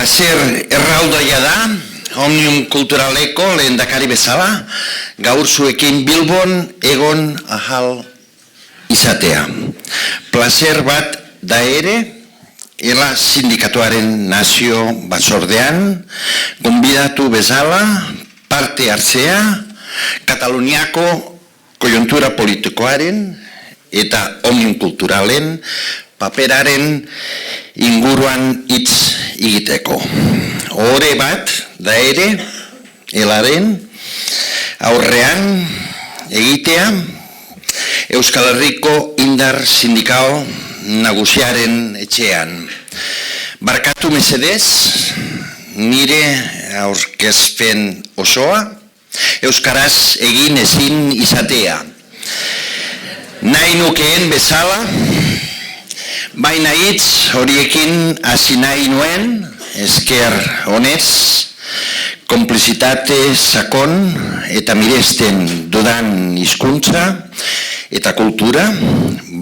Placer erraldoia da, Omnium Kulturaleko lehendakari bezala, gaur zuekin Bilbon egon ahal izatea. Placer bat da ere, ela sindikatuaren nazio batzordean, gonbidatu bezala, parte hartzea, Kataluniako koiuntura politikoaren eta Omnium Kulturalen paperaren inguruan hitz egiteko. Ohore bat da ere, elaren aurrean egitea Euskal Herriko indar sindikal nagusiaren etxean. Barkatu mesedez, nire aurkezpen osoa, euskaraz egin ezin izatea. Nahi nukeen bezala, baina hitz horiekin hasi nahi nuen, esker honez, konplizitate sakon eta miresten dudan hizkuntza eta kultura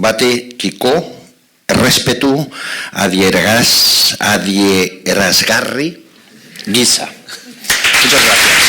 batekiko errespetu adierazgarri gisa. Muchas gracias.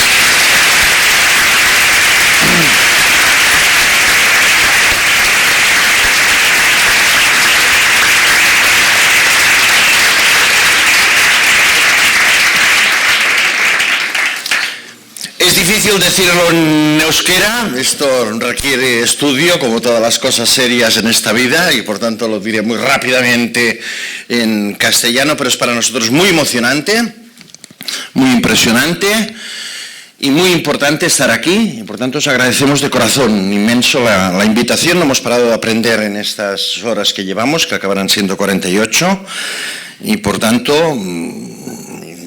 Es difícil decirlo en euskera, esto requiere estudio, como todas las cosas serias en esta vida, y por tanto lo diré muy rápidamente en castellano, pero es para nosotros muy emocionante, muy impresionante y muy importante estar aquí, y por tanto os agradecemos de corazón inmenso la invitación. No hemos parado de aprender en estas horas que llevamos, que acabarán siendo 48, y por tanto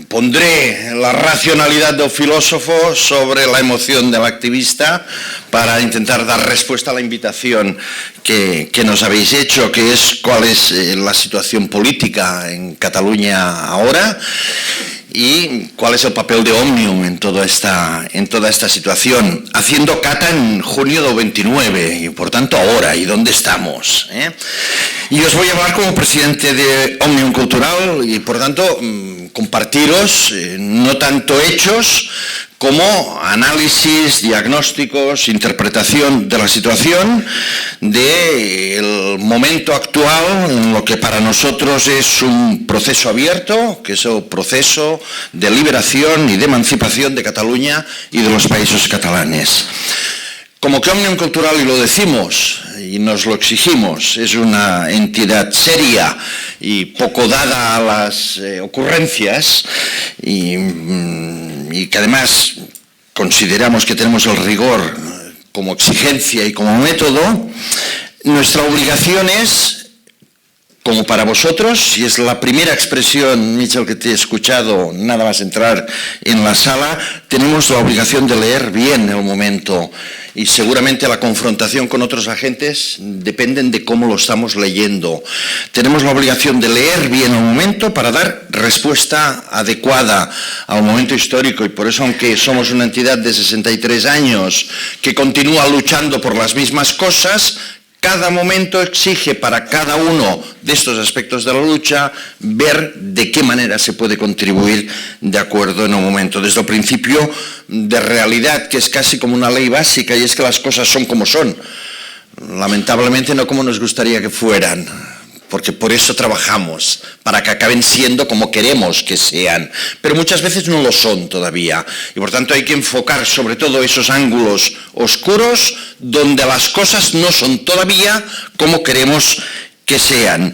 pondré la racionalidad del filósofo sobre la emoción del activista para intentar dar respuesta a la invitación que nos habéis hecho, que es cuál es la situación política en Cataluña ahora y cuál es el papel de Omnium en toda esta situación. Haciendo cata en junio del 29 y por tanto ahora, ¿y dónde estamos? Y os voy a hablar como presidente de Omnium Cultural y por tanto compartiros no tanto hechos como análisis, diagnósticos, interpretación de la situación, del momento actual en lo que para nosotros es un proceso abierto, que es el proceso de liberación y de emancipación de Cataluña y de los países catalanes. Como que Omnium Cultural, y lo decimos y nos lo exigimos, es una entidad seria y poco dada a las ocurrencias y que además consideramos que tenemos el rigor como exigencia y como método, nuestra obligación es, como para vosotros, y es la primera expresión, Michel, que te he escuchado nada más entrar en la sala, tenemos la obligación de leer bien el momento y seguramente la confrontación con otros agentes dependen de cómo lo estamos leyendo. Tenemos la obligación de leer bien el momento para dar respuesta adecuada al momento histórico y por eso, aunque somos una entidad de 63 años que continúa luchando por las mismas cosas, cada momento exige para cada uno de estos aspectos de la lucha ver de qué manera se puede contribuir de acuerdo en un momento. Desde el principio de realidad, que es casi como una ley básica, y es que las cosas son como son. Lamentablemente no como nos gustaría que fueran, porque por eso trabajamos, para que acaben siendo como queremos que sean, pero muchas veces no lo son todavía, y por tanto hay que enfocar sobre todo esos ángulos oscuros donde las cosas no son todavía como queremos que sean.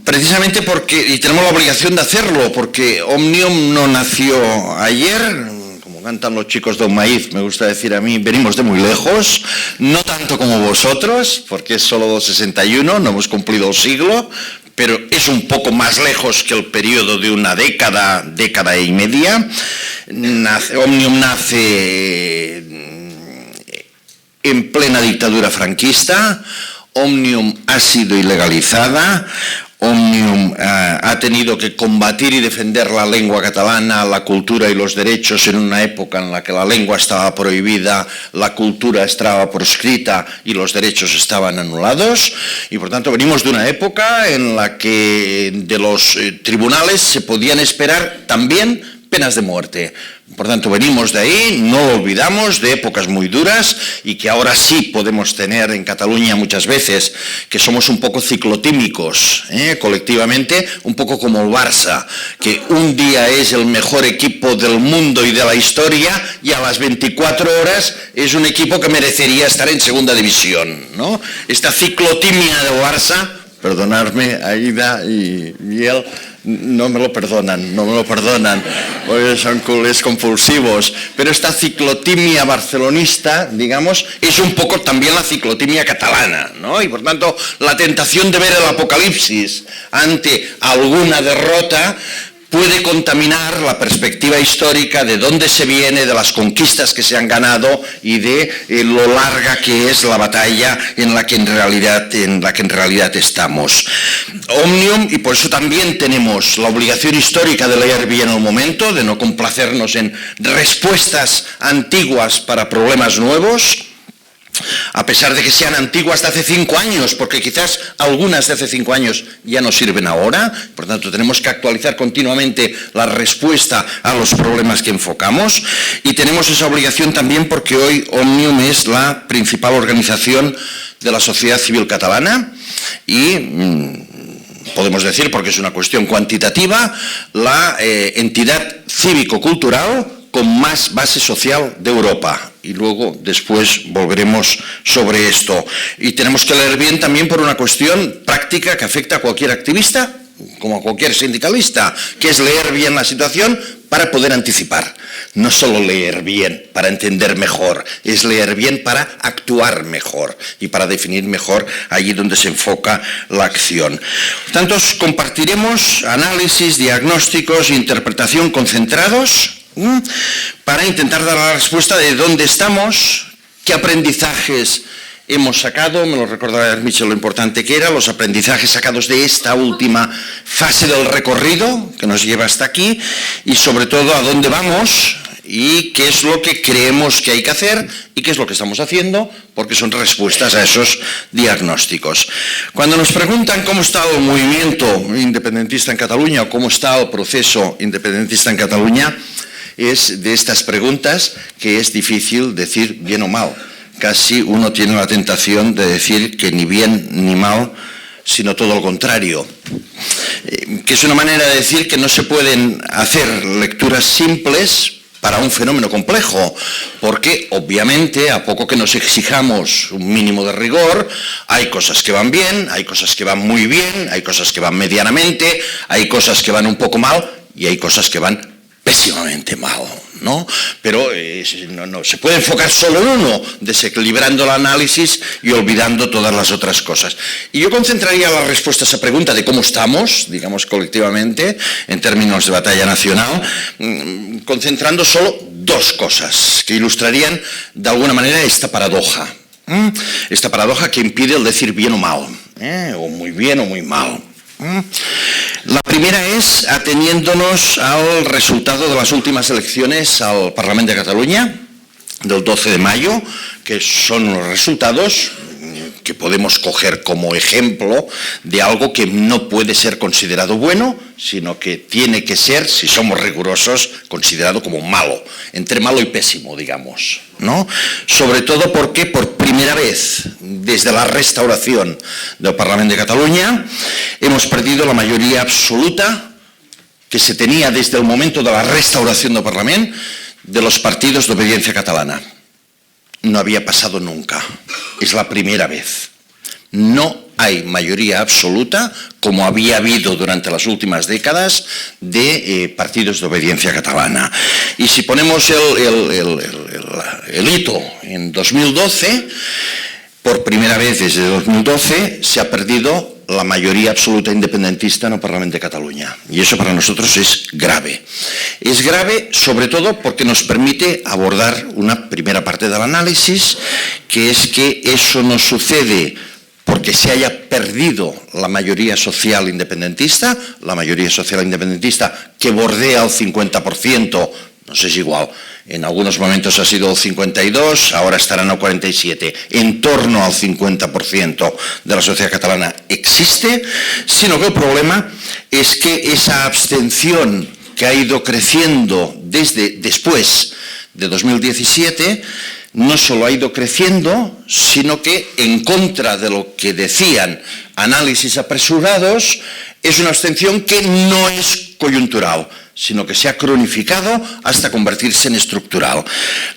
Precisamente porque, y tenemos la obligación de hacerlo, porque Omnium no nació ayer, cantan los chicos de un maíz, me gusta decir a mí, venimos de muy lejos, no tanto como vosotros, porque es solo 61, no hemos cumplido el siglo, pero es un poco más lejos que el periodo de una década y media. Omnium nace en plena dictadura franquista, Omnium ha sido ilegalizada, Òmnium ha tenido que combatir y defender la lengua catalana, la cultura y los derechos en una época en la que la lengua estaba prohibida, la cultura estaba proscrita y los derechos estaban anulados. Y por tanto venimos de una época en la que de los tribunales se podían esperar también penas de muerte. Por tanto, venimos de ahí, no lo olvidamos, de épocas muy duras y que ahora sí podemos tener en Cataluña muchas veces, que somos un poco ciclotímicos, colectivamente, un poco como el Barça, que un día es el mejor equipo del mundo y de la historia y a las 24 horas es un equipo que merecería estar en segunda división, ¿no? Esta ciclotimia del Barça, perdonadme, Aida y Biel, no me lo perdonan, porque son culés compulsivos, pero esta ciclotimia barcelonista, digamos, es un poco también la ciclotimia catalana, ¿no? Y por tanto, la tentación de ver el apocalipsis ante alguna derrota puede contaminar la perspectiva histórica de dónde se viene, de las conquistas que se han ganado y de lo larga que es la batalla en la que en realidad estamos. Òmnium, y por eso también tenemos la obligación histórica de leer bien el momento, de no complacernos en respuestas antiguas para problemas nuevos, a pesar de que sean antiguas de hace 5 años, porque quizás algunas de hace 5 años ya no sirven ahora, por tanto tenemos que actualizar continuamente la respuesta a los problemas que enfocamos, y tenemos esa obligación también porque hoy Òmnium es la principal organización de la sociedad civil catalana y podemos decir, porque es una cuestión cuantitativa, la entidad cívico-cultural con más base social de Europa. Y luego, después, volveremos sobre esto. Y tenemos que leer bien también por una cuestión práctica que afecta a cualquier activista, como a cualquier sindicalista, que es leer bien la situación para poder anticipar. No solo leer bien para entender mejor, es leer bien para actuar mejor y para definir mejor allí donde se enfoca la acción. Por tanto, compartiremos análisis, diagnósticos e interpretación concentrados para intentar dar la respuesta de dónde estamos, qué aprendizajes hemos sacado, me lo recordará Michel lo importante que era, los aprendizajes sacados de esta última fase del recorrido que nos lleva hasta aquí y sobre todo a dónde vamos y qué es lo que creemos que hay que hacer y qué es lo que estamos haciendo, porque son respuestas a esos diagnósticos. Cuando nos preguntan cómo está el movimiento independentista en Cataluña o cómo está el proceso independentista en Cataluña, es de estas preguntas que es difícil decir bien o mal. Casi uno tiene la tentación de decir que ni bien ni mal, sino todo lo contrario. Que es una manera de decir que no se pueden hacer lecturas simples para un fenómeno complejo, porque obviamente a poco que nos exijamos un mínimo de rigor, hay cosas que van bien, hay cosas que van muy bien, hay cosas que van medianamente, hay cosas que van un poco mal y hay cosas que van pésimamente mal, ¿no? Pero no se puede enfocar solo en uno, desequilibrando el análisis y olvidando todas las otras cosas. Y yo concentraría la respuesta a esa pregunta de cómo estamos, digamos colectivamente, en términos de batalla nacional, concentrando solo 2 cosas que ilustrarían de alguna manera esta paradoja. Esta paradoja que impide el decir bien o mal, o muy bien o muy mal. La primera es ateniéndonos al resultado de las últimas elecciones al Parlamento de Cataluña del 12 de mayo, que son los resultados que podemos coger como ejemplo de algo que no puede ser considerado bueno, sino que tiene que ser, si somos rigurosos, considerado como malo, entre malo y pésimo, digamos, ¿no? Sobre todo porque por primera vez, desde la restauración del Parlamento de Cataluña, hemos perdido la mayoría absoluta que se tenía desde el momento de la restauración del Parlamento de los partidos de obediencia catalana. No había pasado nunca. Es la primera vez. No hay mayoría absoluta, como había habido durante las últimas décadas, de partidos de obediencia catalana. Y si ponemos el hito en 2012, por primera vez desde 2012 se ha perdido la mayoría absoluta independentista en el Parlamento de Cataluña. Y eso para nosotros es grave. Es grave sobre todo porque nos permite abordar una primera parte del análisis, que es que eso no sucede porque se haya perdido la mayoría social independentista que bordea el 50%, no sé si igual, en algunos momentos ha sido el 52%, ahora estarán al 47%, en torno al 50% de la sociedad catalana existe, sino que el problema es que esa abstención que ha ido creciendo desde después de 2017, no solo ha ido creciendo, sino que en contra de lo que decían análisis apresurados, es una abstención que no es coyuntural, sino que se ha cronificado hasta convertirse en estructural.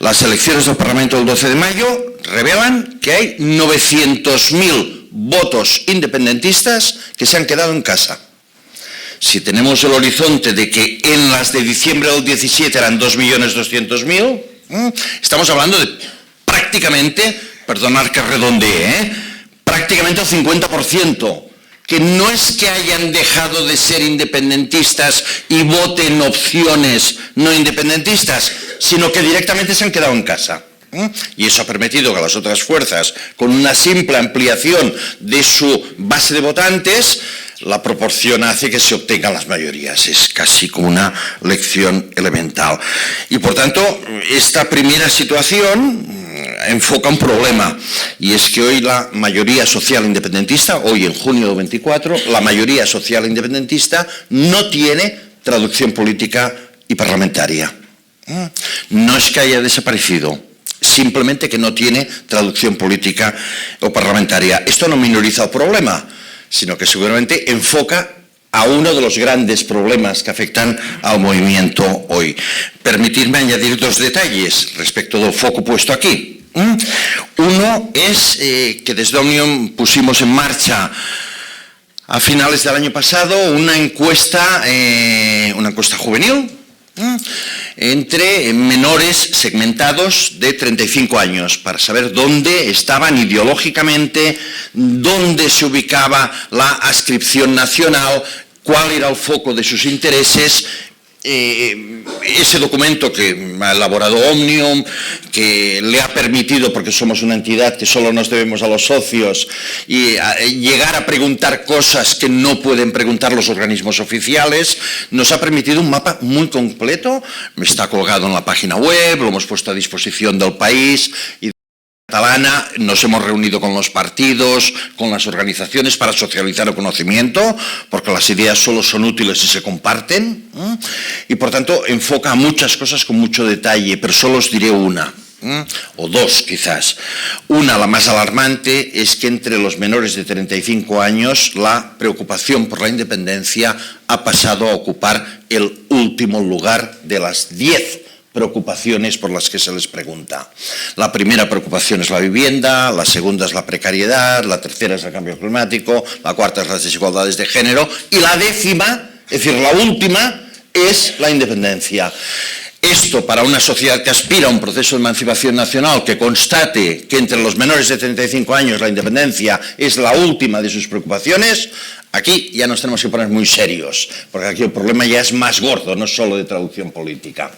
Las elecciones del Parlamento del 12 de mayo revelan que hay 900.000 votos independentistas que se han quedado en casa. Si tenemos el horizonte de que en las de diciembre del 17 eran 2.200.000, estamos hablando de prácticamente, perdonad que redondee, prácticamente el 50%, que no es que hayan dejado de ser independentistas y voten opciones no independentistas, sino que directamente se han quedado en casa. Y eso ha permitido que las otras fuerzas, con una simple ampliación de su base de votantes, la proporción hace que se obtengan las mayorías. Es casi como una lección elemental. Y por tanto, esta primera situación enfoca un problema, y es que hoy la mayoría social independentista, hoy en junio del 24, la mayoría social independentista no tiene traducción política y parlamentaria. No es que haya desaparecido, simplemente que no tiene traducción política o parlamentaria. Esto no minoriza el problema, sino que seguramente enfoca a uno de los grandes problemas que afectan al movimiento hoy. Permitidme añadir dos detalles respecto del foco puesto aquí. Uno es que desde Omnium pusimos en marcha a finales del año pasado una encuesta juvenil entre menores segmentados de 35 años para saber dónde estaban ideológicamente, dónde se ubicaba la adscripción nacional, cuál era el foco de sus intereses. Ese documento que ha elaborado Omnium, que le ha permitido, porque somos una entidad que solo nos debemos a los socios, y llegar a preguntar cosas que no pueden preguntar los organismos oficiales, nos ha permitido un mapa muy completo. Está colgado en la página web, lo hemos puesto a disposición del país y catalana. Nos hemos reunido con los partidos, con las organizaciones para socializar el conocimiento, porque las ideas solo son útiles si se comparten, y por tanto enfoca a muchas cosas con mucho detalle, pero solo os diré una, o dos quizás. Una, la más alarmante, es que entre los menores de 35 años la preocupación por la independencia ha pasado a ocupar el último lugar de las 10 preocupaciones por las que se les pregunta. La primera preocupación es la vivienda, la segunda es la precariedad, la tercera es el cambio climático, la cuarta es las desigualdades de género y la décima, es decir, la última, es la independencia. Esto, para una sociedad que aspira a un proceso de emancipación nacional que constate que entre los menores de 35 años la independencia es la última de sus preocupaciones, aquí ya nos tenemos que poner muy serios, porque aquí el problema ya es más gordo, no solo de traducción política.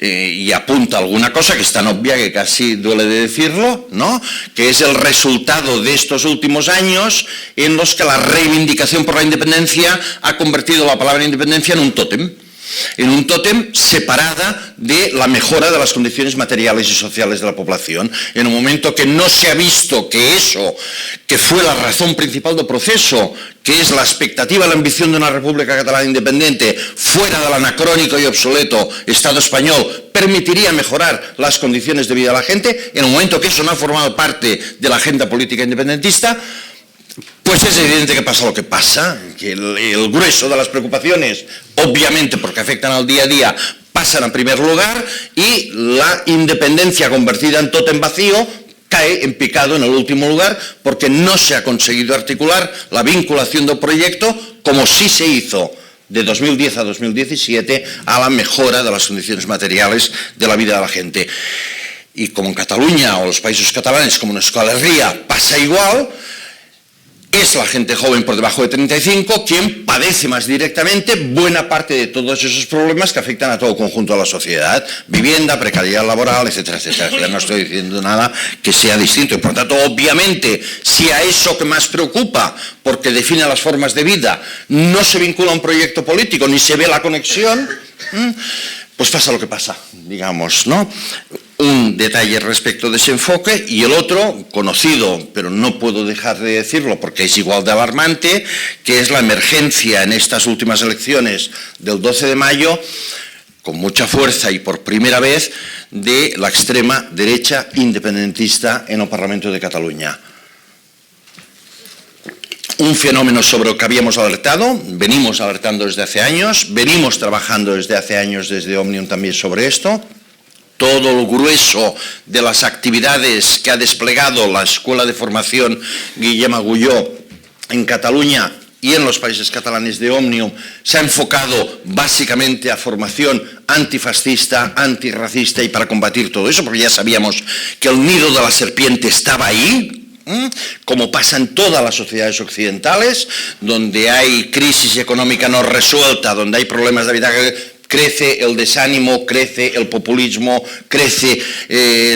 Y apunta alguna cosa que es tan obvia que casi duele de decirlo, ¿no? Que es el resultado de estos últimos años en los que la reivindicación por la independencia ha convertido la palabra independencia en un tótem. En un tótem separada de la mejora de las condiciones materiales y sociales de la población, en un momento que no se ha visto que eso, que fue la razón principal del proceso, que es la expectativa, la ambición de una República Catalana independiente, fuera del anacrónico y obsoleto Estado español, permitiría mejorar las condiciones de vida de la gente, en un momento que eso no ha formado parte de la agenda política independentista, pues es evidente que pasa lo que pasa, que el grueso de las preocupaciones, obviamente porque afectan al día a día, pasan a primer lugar y la independencia convertida en tótem vacío cae en picado en el último lugar porque no se ha conseguido articular la vinculación del proyecto como sí se hizo de 2010 a 2017 a la mejora de las condiciones materiales de la vida de la gente. Y como en Cataluña o los países catalanes como en Euskal Herria pasa igual, es la gente joven por debajo de 35 quien padece más directamente buena parte de todos esos problemas que afectan a todo el conjunto de la sociedad. Vivienda, precariedad laboral, etcétera, etcétera. Ya no estoy diciendo nada que sea distinto. Y por tanto, obviamente, si a eso que más preocupa, porque define las formas de vida, no se vincula a un proyecto político, ni se ve la conexión, pues pasa lo que pasa, digamos, ¿no? Un detalle respecto de ese enfoque y el otro, conocido, pero no puedo dejar de decirlo porque es igual de alarmante, que es la emergencia en estas últimas elecciones del 12 de mayo, con mucha fuerza y por primera vez, de la extrema derecha independentista en el Parlamento de Cataluña. Un fenómeno sobre el que habíamos alertado, venimos alertando desde hace años, venimos trabajando desde hace años desde Òmnium también sobre esto. Todo el grueso de las actividades que ha desplegado la Escuela de Formación Guillem Agulló en Cataluña y en los países catalanes de Òmnium se ha enfocado básicamente a formación antifascista, antirracista y para combatir todo eso, porque ya sabíamos que el nido de la serpiente estaba ahí, como pasa en todas las sociedades occidentales, donde hay crisis económica no resuelta, donde hay problemas de vida, crece el desánimo, crece el populismo, crece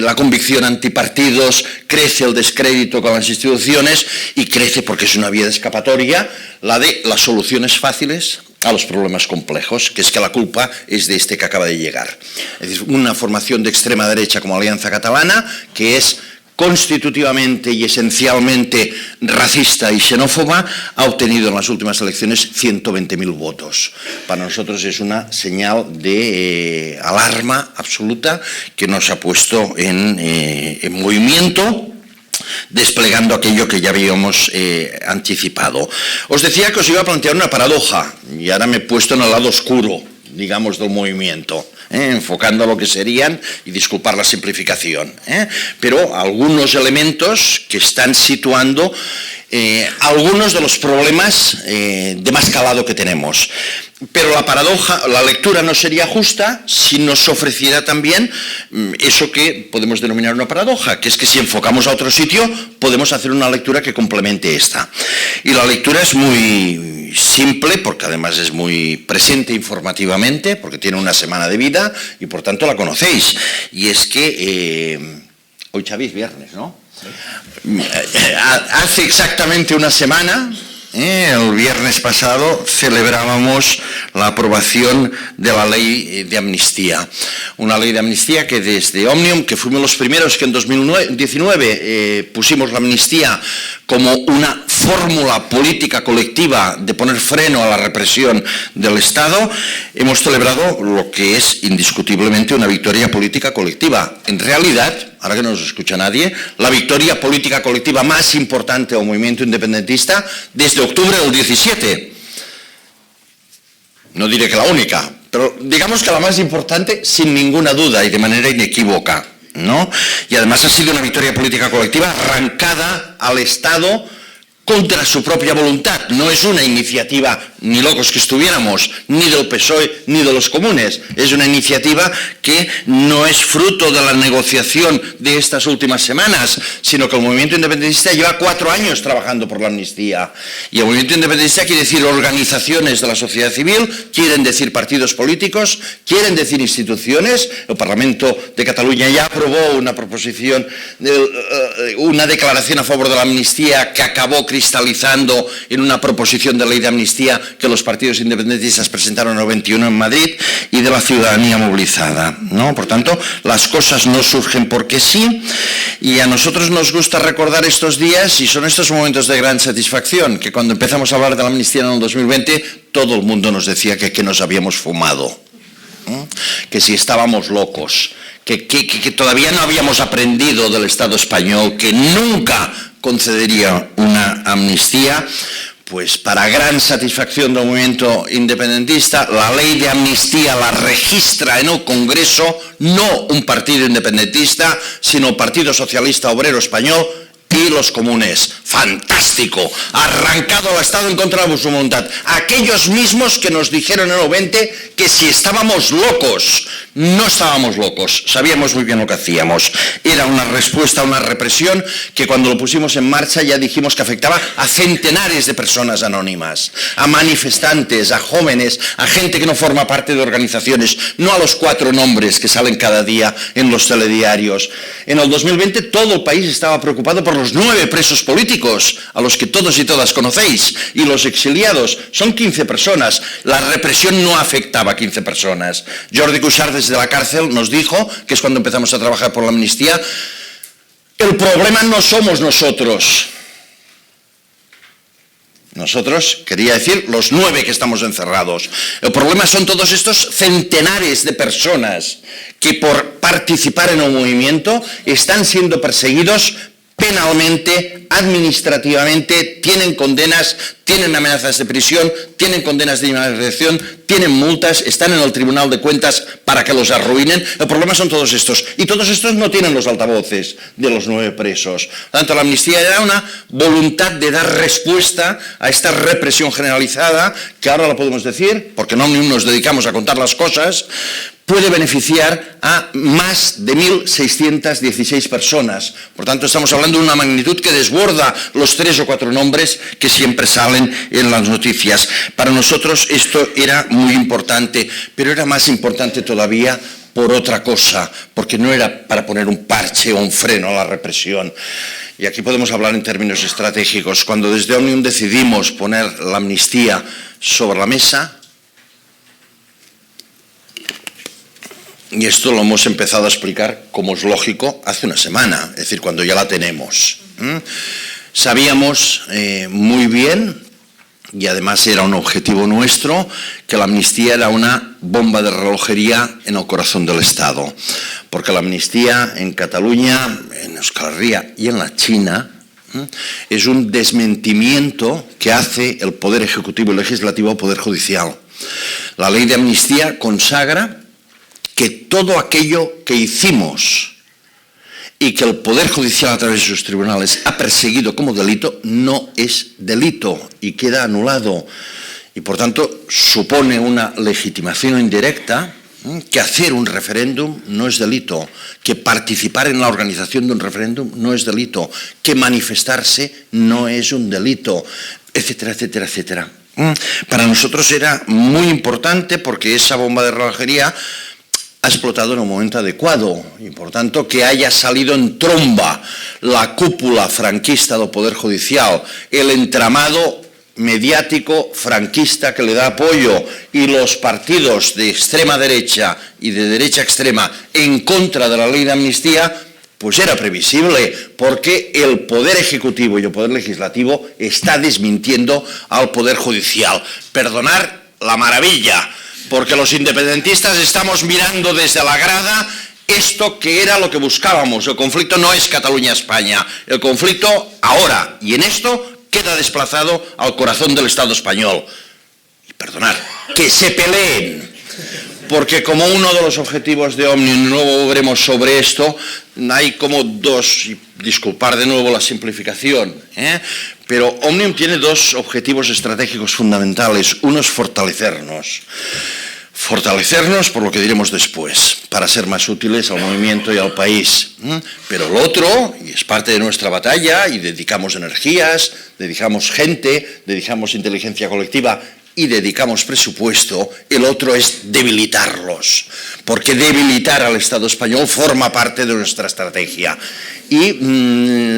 la convicción antipartidos, crece el descrédito con las instituciones y crece, porque es una vía de escapatoria, la de las soluciones fáciles a los problemas complejos, que es que la culpa es de este que acaba de llegar. Es decir, una formación de extrema derecha como Alianza Catalana, que es constitutivamente y esencialmente racista y xenófoba, ha obtenido en las últimas elecciones 120.000 votos. Para nosotros es una señal de alarma absoluta que nos ha puesto en movimiento, desplegando aquello que ya habíamos anticipado. Os decía que os iba a plantear una paradoja, y ahora me he puesto en el lado oscuro, digamos, del movimiento. Enfocando lo que serían, y disculpar la simplificación, pero algunos elementos que están situando algunos de los problemas de más calado que tenemos. Pero la paradoja, la lectura no sería justa si nos ofreciera también eso que podemos denominar una paradoja, que es que si enfocamos a otro sitio podemos hacer una lectura que complemente esta. Y la lectura es muy simple, porque además es muy presente informativamente, porque tiene una semana de vida y por tanto la conocéis. Y es que hoy, Xavi, es viernes, ¿no? Hace exactamente una semana, el viernes pasado, celebrábamos la aprobación de la ley de amnistía. Una ley de amnistía que desde Òmnium, que fuimos los primeros que en 2019 pusimos la amnistía como una fórmula política colectiva de poner freno a la represión del Estado, hemos celebrado lo que es indiscutiblemente una victoria política colectiva. En realidad, ahora que no nos escucha nadie, la victoria política colectiva más importante del movimiento independentista desde octubre del 17. No diré que la única, pero digamos que la más importante sin ninguna duda y de manera inequívoca, ¿no? Y además ha sido una victoria política colectiva arrancada al Estado contra su propia voluntad. No es una iniciativa, ni locos que estuviéramos, ni del PSOE, ni de los comunes. Es una iniciativa que no es fruto de la negociación de estas últimas semanas, sino que el movimiento independentista lleva 4 años trabajando por la amnistía. Y el movimiento independentista quiere decir organizaciones de la sociedad civil, quieren decir partidos políticos, quieren decir instituciones. El Parlamento de Cataluña ya aprobó una proposición, una declaración a favor de la amnistía que acabó cristalizando en una proposición de ley de amnistía que los partidos independentistas presentaron el 21 en Madrid y de la ciudadanía movilizada, ¿no? Por tanto, las cosas no surgen porque sí, y a nosotros nos gusta recordar estos días, y son estos momentos de gran satisfacción, que cuando empezamos a hablar de la amnistía en el 2020, todo el mundo nos decía que nos habíamos fumado, ¿no? Que si estábamos locos, que todavía no habíamos aprendido del Estado español, que nunca concedería una amnistía. Pues para gran satisfacción del movimiento independentista, la ley de amnistía la registra en el Congreso no un partido independentista, sino el Partido Socialista Obrero Español y los comunes. fantástico, arrancado al Estado en contra de su voluntad. Aquellos mismos que nos dijeron en el 20 que si estábamos locos, no estábamos locos, sabíamos muy bien lo que hacíamos. Era una respuesta a una represión que cuando lo pusimos en marcha ya dijimos que afectaba a centenares de personas anónimas, a manifestantes, a jóvenes, a gente que no forma parte de organizaciones, no a los 4 nombres que salen cada día en los telediarios. En el 2020 todo el país estaba preocupado por los 9 presos políticos, a los que todos y todas conocéis, y los exiliados. Son 15 personas. La represión no afectaba a 15 personas. Jordi Cuixart desde la cárcel nos dijo, que es cuando empezamos a trabajar por la amnistía, el problema no somos nosotros. Nosotros, quería decir, los 9 que estamos encerrados. El problema son todos estos centenares de personas que por participar en un movimiento están siendo perseguidos penalmente, administrativamente, tienen condenas, tienen amenazas de prisión, tienen condenas de inhabilitación, tienen multas, están en el Tribunal de Cuentas para que los arruinen. El problema son todos estos. Y todos estos no tienen los altavoces de los 9 presos. Por tanto, la amnistía era una voluntad de dar respuesta a esta represión generalizada, que ahora lo podemos decir, porque no nos dedicamos a contar las cosas, puede beneficiar a más de 1.616 personas. Por tanto, estamos hablando de una magnitud que desborda los 3 o 4 nombres que siempre salen en las noticias. Para nosotros esto era muy importante, pero era más importante todavía por otra cosa, porque no era para poner un parche o un freno a la represión. Y aquí podemos hablar en términos estratégicos. Cuando desde Òmnium decidimos poner la amnistía sobre la mesa, y esto lo hemos empezado a explicar, como es lógico, hace una semana, es decir, cuando ya la tenemos. Sabíamos muy bien, y además era un objetivo nuestro, que la amnistía era una bomba de relojería en el corazón del Estado. Porque la amnistía en Cataluña, en Euskal Herria y en la China es un desmentimiento que hace el Poder Ejecutivo y Legislativo al Poder Judicial. La ley de amnistía consagra que todo aquello que hicimos y que el Poder Judicial a través de sus tribunales ha perseguido como delito no es delito y queda anulado. Y por tanto supone una legitimación indirecta que hacer un referéndum no es delito, que participar en la organización de un referéndum no es delito, que manifestarse no es un delito, etcétera, etcétera, etcétera. Para nosotros era muy importante porque esa bomba de relojería ha explotado en un momento adecuado y por tanto que haya salido en tromba la cúpula franquista del Poder Judicial, el entramado mediático franquista que le da apoyo y los partidos de extrema derecha y de derecha extrema en contra de la ley de amnistía, pues era previsible, porque el Poder Ejecutivo y el Poder Legislativo está desmintiendo al Poder Judicial. Perdonar la maravilla, porque los independentistas estamos mirando desde la grada esto que era lo que buscábamos. El conflicto no es Cataluña-España. El conflicto ahora y en esto queda desplazado al corazón del Estado español. Y perdonar, que se peleen. Porque como uno de los objetivos de Òmnium, luego veremos sobre esto, hay como 2, y disculpar de nuevo la simplificación, pero Òmnium tiene 2 objetivos estratégicos fundamentales. Uno es fortalecernos. Fortalecernos por lo que diremos después, para ser más útiles al movimiento y al país. Pero lo otro, y es parte de nuestra batalla, y dedicamos energías, dedicamos gente, dedicamos inteligencia colectiva y dedicamos presupuesto, el otro es debilitarlos, porque debilitar al Estado español forma parte de nuestra estrategia. Y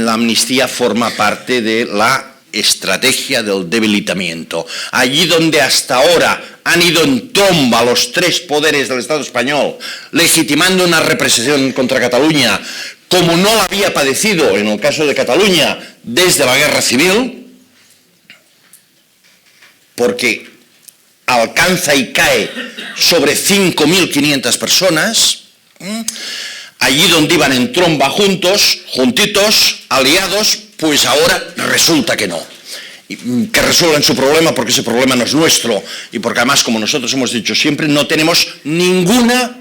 la amnistía forma parte de la estrategia del debilitamiento. Allí donde hasta ahora han ido en tromba los 3 poderes del Estado español, legitimando una represión contra Cataluña, como no la había padecido en el caso de Cataluña desde la Guerra Civil, porque alcanza y cae sobre 5.500 personas, allí donde iban en tromba juntitos, aliados, pues ahora resulta que no. Que resuelvan su problema, porque ese problema no es nuestro y porque además, como nosotros hemos dicho siempre, no tenemos ninguna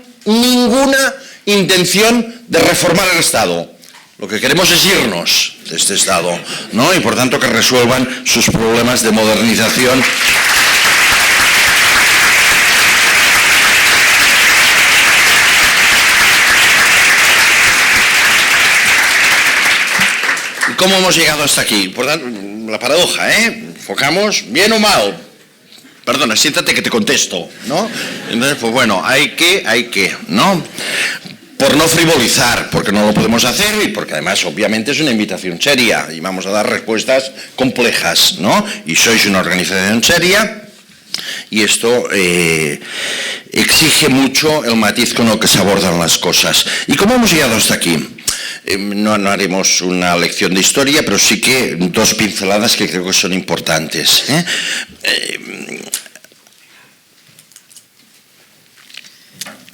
intención de reformar el Estado. Lo que queremos es irnos de este Estado, ¿no? Y por tanto que resuelvan sus problemas de modernización. ¿Y cómo hemos llegado hasta aquí? Por tanto, la paradoja, enfocamos bien o mal. Perdona, siéntate que te contesto, ¿no? Entonces, pues bueno, hay que, ¿no? Por no frivolizar, porque no lo podemos hacer y porque además obviamente es una invitación seria y vamos a dar respuestas complejas, ¿no? Y sois una organización seria y esto exige mucho el matiz con el que se abordan las cosas. ¿Y cómo hemos llegado hasta aquí? No haremos una lección de historia, pero sí que dos pinceladas que creo que son importantes.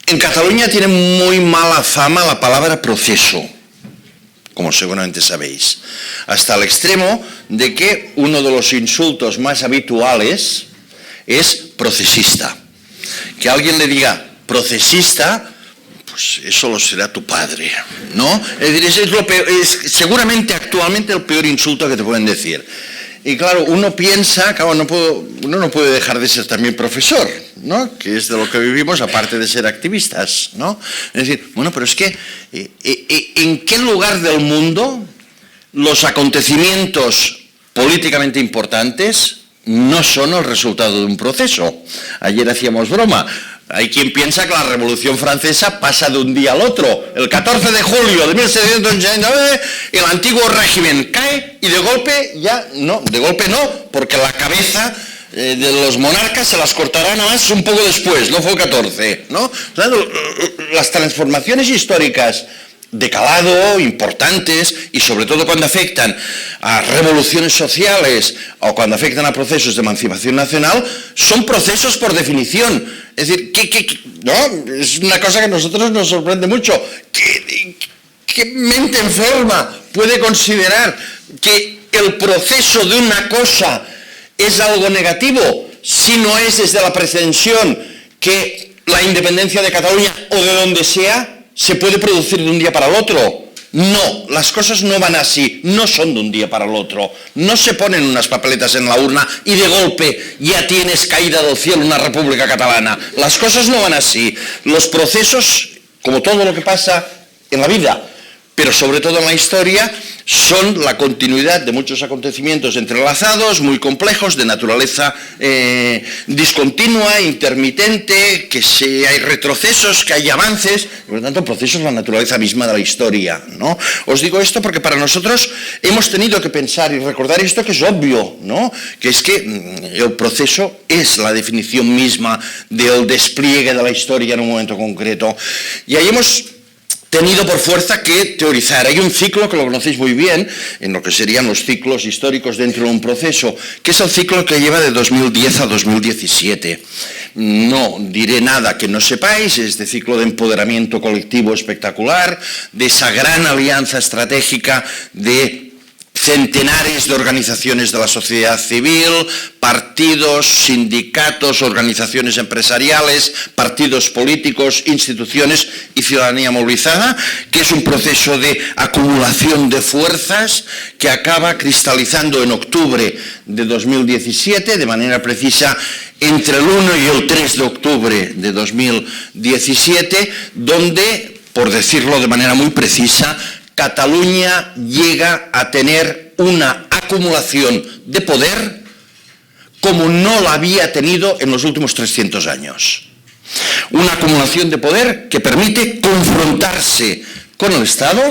En Cataluña tiene muy mala fama la palabra proceso, como seguramente sabéis, hasta el extremo de que uno de los insultos más habituales es procesista. Que alguien le diga procesista, pues eso lo será tu padre, ¿no? Es decir, es seguramente actualmente el peor insulto que te pueden decir. Y claro, uno piensa, claro, uno no puede dejar de ser también profesor, ¿no? Que es de lo que vivimos, aparte de ser activistas, ¿no? Es decir, bueno, pero es que, ¿en qué lugar del mundo los acontecimientos políticamente importantes no son el resultado de un proceso? Ayer hacíamos broma. Hay quien piensa que la Revolución Francesa pasa de un día al otro. El 14 de julio de 1789 el antiguo régimen cae y de golpe ya no, porque la cabeza de los monarcas se las cortarán nada más un poco después, no fue el 14, ¿no? Las transformaciones históricas de calado, importantes, y sobre todo cuando afectan a revoluciones sociales o cuando afectan a procesos de emancipación nacional, son procesos por definición. Es decir, ¿no? Es una cosa que a nosotros nos sorprende mucho. ¿Qué mente enferma puede considerar que el proceso de una cosa es algo negativo si no es desde la pretensión que la independencia de Cataluña o de donde sea se puede producir de un día para el otro? No, las cosas no van así, no son de un día para el otro. No se ponen unas papeletas en la urna y de golpe ya tienes caída del cielo una república catalana. Las cosas no van así. Los procesos, como todo lo que pasa en la vida, pero sobre todo en la historia, son la continuidad de muchos acontecimientos entrelazados, muy complejos, de naturaleza discontinua, intermitente, que hay retrocesos, que hay avances, y por lo tanto el proceso es la naturaleza misma de la historia, ¿no? Os digo esto porque para nosotros hemos tenido que pensar y recordar esto que es obvio, ¿no? Que es que el proceso es la definición misma del despliegue de la historia en un momento concreto. Y ahí hemos tenido por fuerza que teorizar. Hay un ciclo que lo conocéis muy bien, en lo que serían los ciclos históricos dentro de un proceso, que es el ciclo que lleva de 2010 a 2017. No diré nada que no sepáis, este ciclo de empoderamiento colectivo espectacular, de esa gran alianza estratégica de centenares de organizaciones de la sociedad civil, partidos, sindicatos, organizaciones empresariales, partidos políticos, instituciones y ciudadanía movilizada, que es un proceso de acumulación de fuerzas que acaba cristalizando en octubre de 2017, de manera precisa entre el 1 y el 3 de octubre de 2017, donde, por decirlo de manera muy precisa, Cataluña llega a tener una acumulación de poder como no la había tenido en los últimos 300 años. Una acumulación de poder que permite confrontarse con el Estado,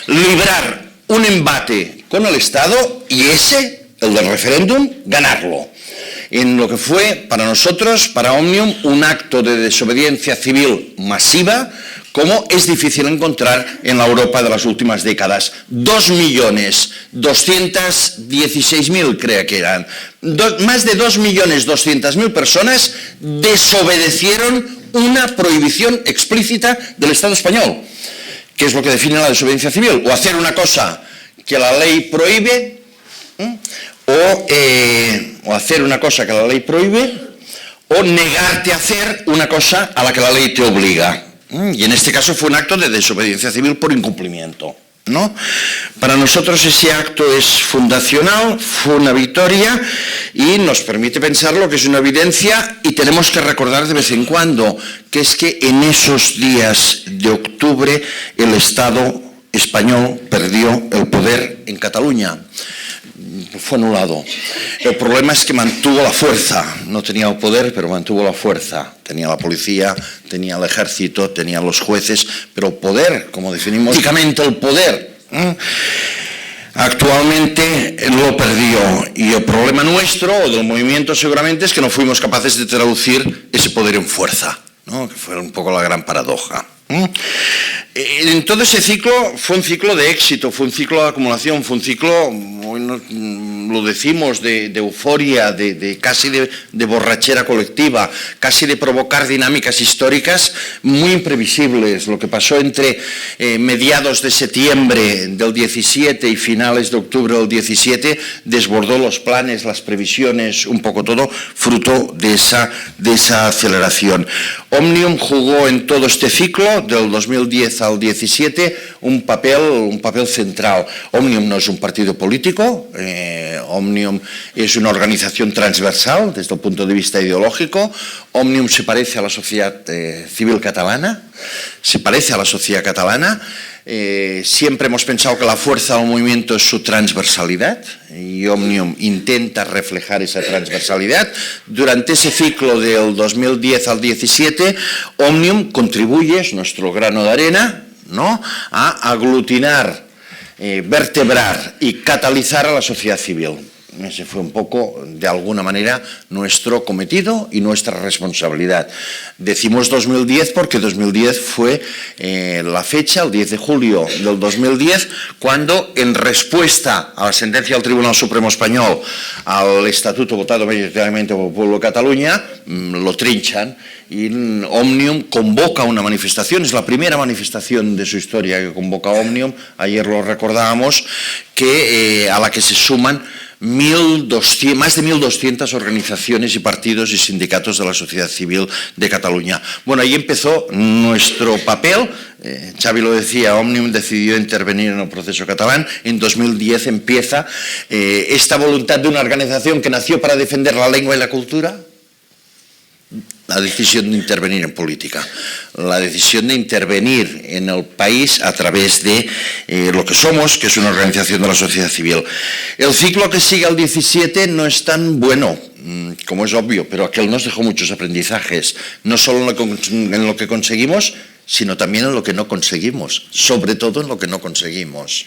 librar un embate con el Estado y ese, el del referéndum, ganarlo. En lo que fue para nosotros, para Òmnium, un acto de desobediencia civil masiva, como es difícil encontrar en la Europa de las últimas décadas. 2.216.000, creo que eran. Más de 2.200.000 personas desobedecieron una prohibición explícita del Estado español, que es lo que define la desobediencia civil, o hacer una cosa que la ley prohíbe, o hacer una cosa que la ley prohíbe, o negarte a hacer una cosa a la que la ley te obliga. Y en este caso fue un acto de desobediencia civil por incumplimiento. ¿no? Para nosotros ese acto es fundacional, fue una victoria y nos permite pensar lo que es una evidencia, y tenemos que recordar de vez en cuando que es que en esos días de octubre el Estado español perdió el poder en Cataluña. Fue anulado. El problema es que mantuvo la fuerza, no tenía el poder, pero mantuvo la fuerza. Tenía la policía, tenía el ejército, tenía los jueces, pero poder, como definimos políticamente el poder, actualmente lo perdió. Y el problema nuestro, o del movimiento seguramente, es que no fuimos capaces de traducir ese poder en fuerza, ¿no? Que fue un poco la gran paradoja. En todo ese ciclo fue un ciclo de éxito, fue un ciclo de acumulación, fue un ciclo, lo decimos, de euforia, casi de borrachera colectiva, casi de provocar dinámicas históricas muy imprevisibles. Lo que pasó entre mediados de septiembre del 17 y finales de octubre del 17 desbordó los planes, las previsiones, un poco todo, fruto de esa aceleración. Omnium jugó en todo este ciclo, del 2010 al 17, un papel central. Omnium no es un partido político, Omnium es una organización transversal desde el punto de vista ideológico. Omnium se parece a la sociedad civil catalana, siempre hemos pensado que la fuerza del movimiento es su transversalidad, y Omnium intenta reflejar esa transversalidad. Durante ese ciclo del 2010 al 17, Omnium contribuye, es nuestro grano de arena, ¿no?, a aglutinar, vertebrar y catalizar a la sociedad civil. Ese fue un poco, de alguna manera, nuestro cometido y nuestra responsabilidad. Decimos 2010 porque 2010 fue la fecha, el 10 de julio del 2010, cuando, en respuesta a la sentencia del Tribunal Supremo Español, al estatuto votado mayoritariamente por el pueblo de Cataluña, lo trinchan, y Omnium convoca una manifestación. Es la primera manifestación de su historia que convoca Omnium, ayer lo recordábamos, a la que se suman más de 1.200 organizaciones y partidos y sindicatos de la sociedad civil de Cataluña. Bueno, ahí empezó nuestro papel. Xavi lo decía, Omnium decidió intervenir en el proceso catalán. En 2010 empieza esta voluntad de una organización que nació para defender la lengua y la cultura, la decisión de intervenir en política, la decisión de intervenir en el país a través de lo que somos, que es una organización de la sociedad civil. El ciclo que sigue al 17 no es tan bueno, como es obvio, pero aquel nos dejó muchos aprendizajes, no solo en lo que conseguimos, sino también en lo que no conseguimos, sobre todo en lo que no conseguimos.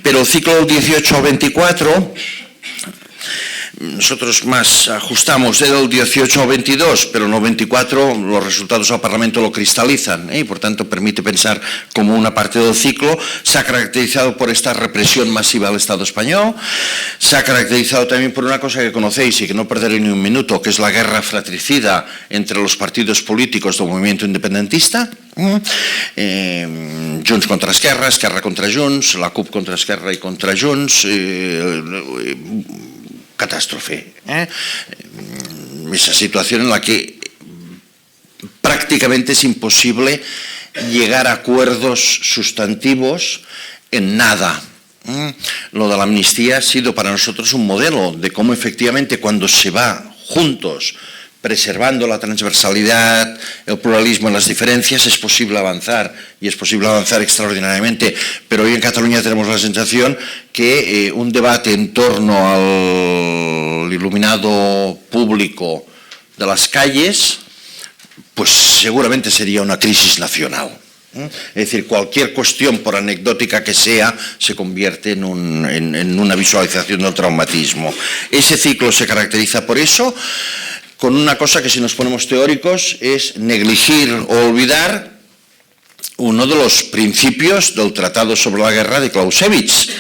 Pero el ciclo del 18 al 24... nosotros más ajustamos del 18 al 22, pero en el 24 los resultados al Parlamento lo cristalizan, y por tanto permite pensar como una parte del ciclo. Se ha caracterizado por esta represión masiva al Estado español, se ha caracterizado también por una cosa que conocéis y que no perderé ni un minuto, que es la guerra fratricida entre los partidos políticos del movimiento independentista. Junts contra Esquerra, Esquerra contra Junts, la CUP contra Esquerra y contra Junts, catástrofe. Esa situación en la que prácticamente es imposible llegar a acuerdos sustantivos en nada. Lo de la amnistía ha sido para nosotros un modelo de cómo efectivamente cuando se va juntos, preservando la transversalidad, el pluralismo y las diferencias, es posible avanzar, y es posible avanzar extraordinariamente. Pero hoy en Cataluña tenemos la sensación que un debate en torno al iluminado público de las calles, pues seguramente sería una crisis nacional. Es decir, cualquier cuestión, por anecdótica que sea, se convierte en una visualización del traumatismo. Ese ciclo se caracteriza por eso, con una cosa que, si nos ponemos teóricos, es negligir o olvidar uno de los principios del Tratado sobre la Guerra de Clausewitz.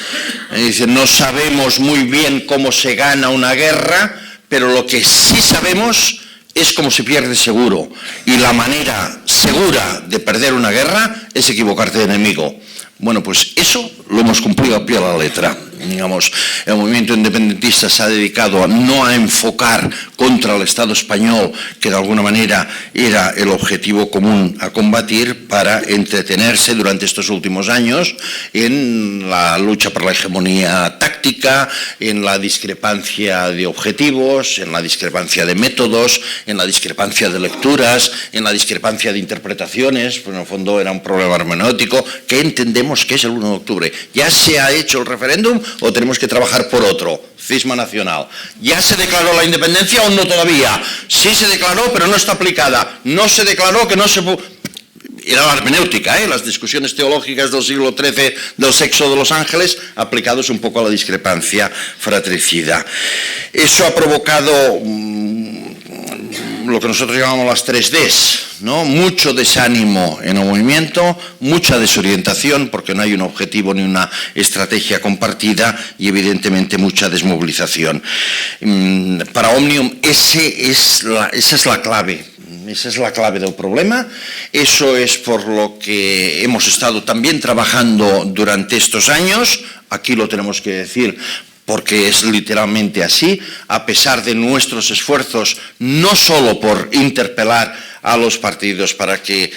Dice, no sabemos muy bien cómo se gana una guerra, pero lo que sí sabemos es cómo se pierde seguro. Y la manera segura de perder una guerra es equivocarte de enemigo. Bueno, pues eso lo hemos cumplido a pie de la letra. Digamos, el movimiento independentista se ha dedicado no a enfocar contra el Estado español, que de alguna manera era el objetivo común a combatir, para entretenerse durante estos últimos años en la lucha por la hegemonía táctica, en la discrepancia de objetivos, en la discrepancia de métodos, en la discrepancia de lecturas, en la discrepancia de interpretaciones, pues en el fondo era un problema hermenéutico que entendemos que es el 1 de octubre. ¿Ya se ha hecho el referéndum o tenemos que trabajar por otro? Cisma nacional. ¿Ya se declaró la independencia o no todavía? Sí se declaró, pero no está aplicada. No se declaró, que no se... Era la hermenéutica, las discusiones teológicas del siglo XIII del sexo de los ángeles, aplicados un poco a la discrepancia fratricida. Eso ha provocado lo que nosotros llamamos las 3Ds, ¿no? Mucho desánimo en el movimiento, mucha desorientación, porque no hay un objetivo ni una estrategia compartida, y evidentemente mucha desmovilización. Para Òmnium esa es la clave. Esa es la clave del problema. Eso es por lo que hemos estado también trabajando durante estos años. Aquí lo tenemos que decir, porque es literalmente así, a pesar de nuestros esfuerzos, no solo por interpelar a los partidos para que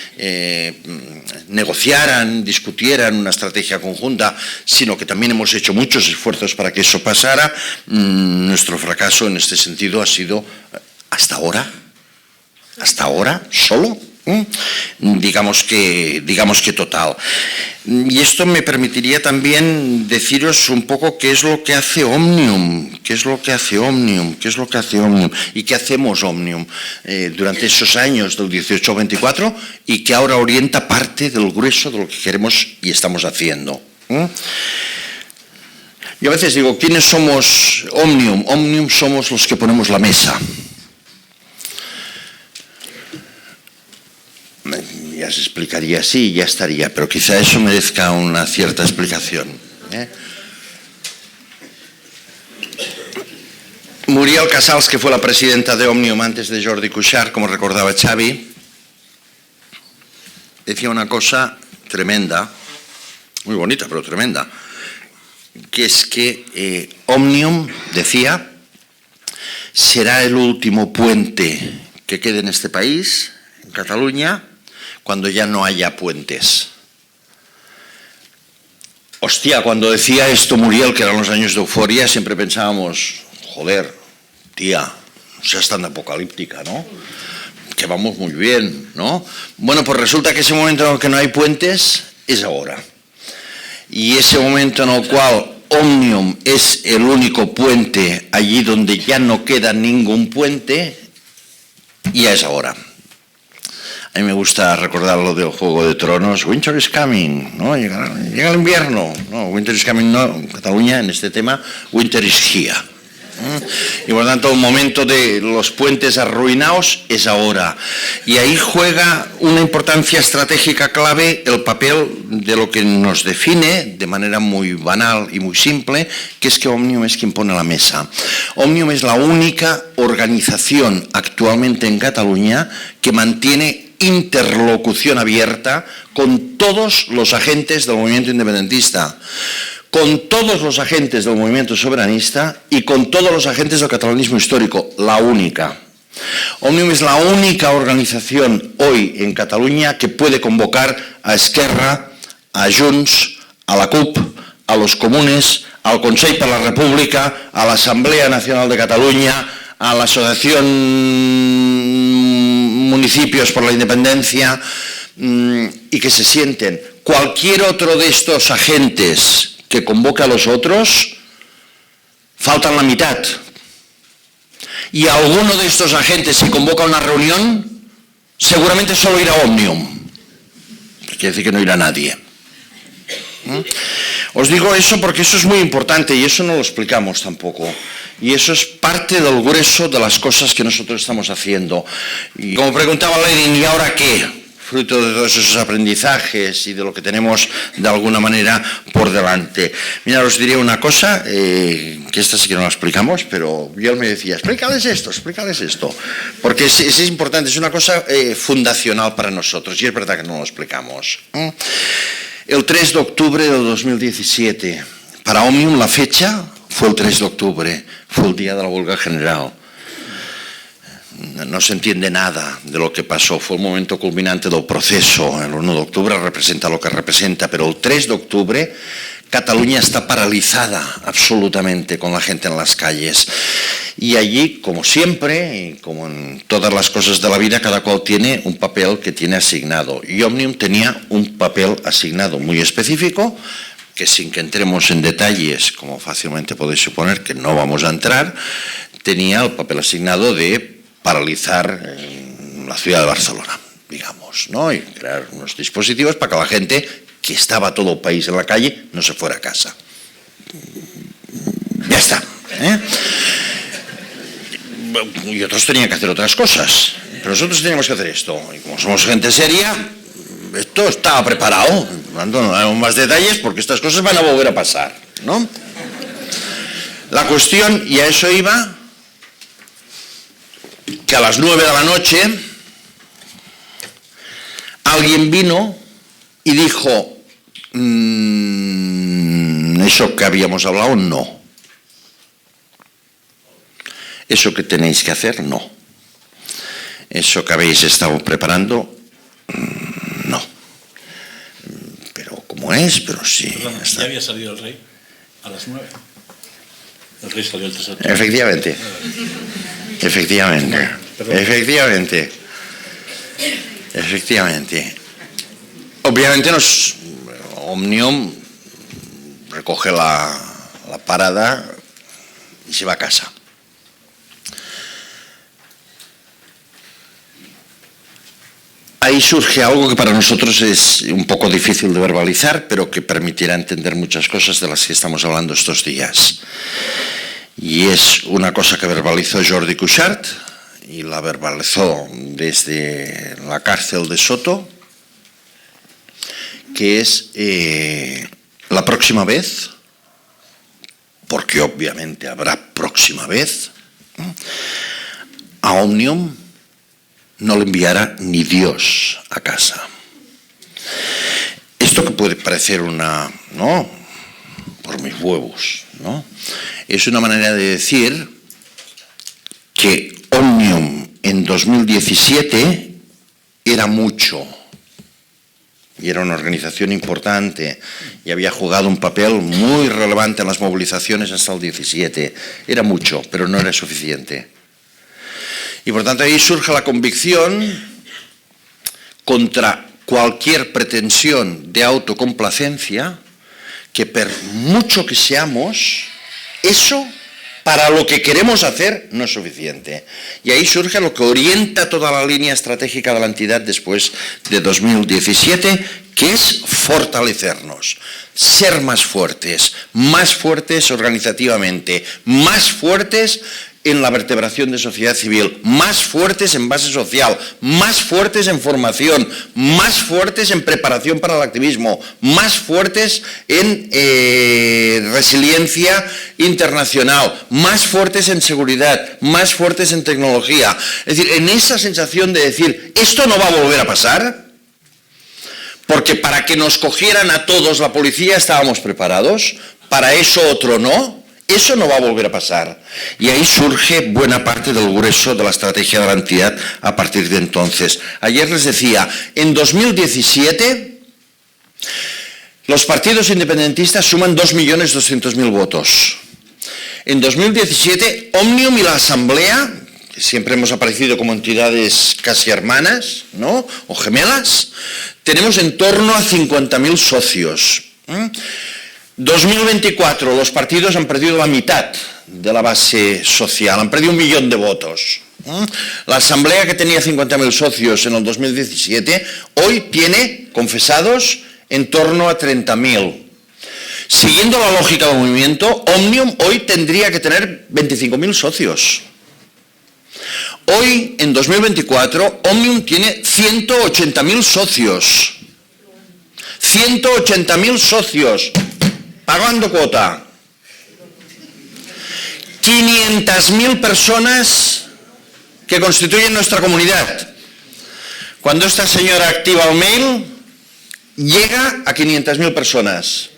negociaran, discutieran una estrategia conjunta, sino que también hemos hecho muchos esfuerzos para que eso pasara. Nuestro fracaso en este sentido ha sido, hasta ahora, solo, digamos que total. Y esto me permitiría también deciros un poco qué es lo que hace Òmnium, y qué hacemos Òmnium durante esos años del 18 al 24, y que ahora orienta parte del grueso de lo que queremos y estamos haciendo. Yo a veces digo, ¿quiénes somos Òmnium? Òmnium somos los que ponemos la mesa. Ya se explicaría así, ya estaría, pero quizá eso merezca una cierta explicación. Muriel Casals, que fue la presidenta de Òmnium antes de Jordi Cuixart, como recordaba Xavi, decía una cosa tremenda, muy bonita, pero tremenda, que es que Òmnium, decía, será el último puente que quede en este país, en Cataluña, cuando ya no haya puentes. Hostia, cuando decía esto Muriel, que eran los años de euforia, siempre pensábamos, joder, tía, no seas tan apocalíptica, ¿no? Que vamos muy bien, ¿no? Bueno, pues resulta que ese momento en el que no hay puentes es ahora. Y ese momento en el cual Òmnium es el único puente allí donde ya no queda ningún puente, ya es ahora. A mí me gusta recordar lo del Juego de Tronos, Winter is coming, ¿no? Llega el invierno, no, Winter is coming no, en Cataluña en este tema, Winter is here. Y por lo tanto el momento de los puentes arruinados es ahora. Y ahí juega una importancia estratégica clave el papel de lo que nos define de manera muy banal y muy simple, que es que Òmnium es quien pone la mesa. Òmnium es la única organización actualmente en Cataluña que mantiene interlocución abierta con todos los agentes del movimiento independentista, con todos los agentes del movimiento soberanista y con todos los agentes del catalanismo histórico, la única. Òmnium es la única organización hoy en Cataluña que puede convocar a Esquerra, a Junts, a la CUP, a los comunes, al Consell per la República, a la Asamblea Nacional de Cataluña, a la Asociación Municipios por la Independencia, y que se sienten. Cualquier otro de estos agentes que convoca a los otros, faltan la mitad. Y alguno de estos agentes, si convoca una reunión, seguramente solo irá Òmnium. Quiere decir que no irá nadie. Os digo eso porque eso es muy importante y eso no lo explicamos tampoco. Y eso es parte del grueso de las cosas que nosotros estamos haciendo. Y como preguntaba Lenin, ¿y ahora qué? Fruto de todos esos aprendizajes y de lo que tenemos de alguna manera por delante. Mira, os diría una cosa, que esta sí que no la explicamos, pero yo me decía, explícales esto, porque es importante, es una cosa fundacional para nosotros, y es verdad que no lo explicamos. El 3 de octubre del 2017, Para Òmnium la fecha fue el 3 de octubre, fue el día de la huelga general. No se entiende nada de lo que pasó, fue el momento culminante del proceso. El 1 de octubre representa lo que representa, pero el 3 de octubre Cataluña está paralizada absolutamente con la gente en las calles. Y allí, como siempre, y como en todas las cosas de la vida, cada cual tiene un papel que tiene asignado. Y Òmnium tenía un papel asignado muy específico, que sin que entremos en detalles, como fácilmente podéis suponer que no vamos a entrar, tenía el papel asignado de paralizar la ciudad de Barcelona, digamos, ¿no? Y crear unos dispositivos para que la gente, que estaba todo el país en la calle, no se fuera a casa. Ya está, ¿eh? Y otros tenían que hacer otras cosas, pero nosotros teníamos que hacer esto. Y como somos gente seria, esto estaba preparado. No damos más detalles porque estas cosas van a volver a pasar, ¿no? La cuestión, y a eso iba, que a las 9 de la noche alguien vino y dijo, eso que habíamos hablado, no. Eso que tenéis que hacer, no. Eso que habéis estado preparando, no. Pero ¿cómo es? Pero sí. Perdón, ya había salido el rey a las 9. El rey salió el 3 de octubre. Efectivamente. Efectivamente. Efectivamente. Efectivamente. Obviamente Òmnium recoge la parada y se va a casa. Ahí surge algo que para nosotros es un poco difícil de verbalizar, pero que permitirá entender muchas cosas de las que estamos hablando estos días. Y es una cosa que verbalizó Jordi Cuixart, y la verbalizó desde la cárcel de Soto, que es la próxima vez, porque obviamente habrá próxima vez, a Òmnium no le enviará ni Dios a casa. Esto que puede parecer una, ¿no?, por mis huevos, ¿no?, es una manera de decir que Òmnium en 2017 era mucho, y era una organización importante, y había jugado un papel muy relevante en las movilizaciones hasta el 17. Era mucho, pero no era suficiente. Y por tanto ahí surge la convicción contra cualquier pretensión de autocomplacencia, que por mucho que seamos, eso para lo que queremos hacer no es suficiente. Y ahí surge lo que orienta toda la línea estratégica de la entidad después de 2017, que es fortalecernos, ser más fuertes organizativamente, más fuertes en la vertebración de sociedad civil, más fuertes en base social, más fuertes en formación, más fuertes en preparación para el activismo, más fuertes en resiliencia internacional, más fuertes en seguridad, más fuertes en tecnología. Es decir, en esa sensación de decir, esto no va a volver a pasar, porque para que nos cogieran a todos la policía estábamos preparados, para eso otro no. Eso no va a volver a pasar. Y ahí surge buena parte del grueso de la estrategia de la entidad a partir de entonces. Ayer les decía, en 2017 los partidos independentistas suman 2.200.000 votos. En 2017 Òmnium y la Asamblea, que siempre hemos aparecido como entidades casi hermanas, ¿no?, o gemelas, tenemos en torno a 50.000 socios. 2024, los partidos han perdido la mitad de la base social, han perdido 1 millón de votos. La Asamblea, que tenía 50.000 socios en el 2017, hoy tiene confesados en torno a 30.000. Siguiendo la lógica del movimiento, Òmnium hoy tendría que tener 25.000 socios. Hoy, en 2024, Òmnium tiene 180.000 socios. 180.000 socios. Pagando cuota. 500.000 personas que constituyen nuestra comunidad. Cuando esta señora activa el mail, llega a 500.000 personas.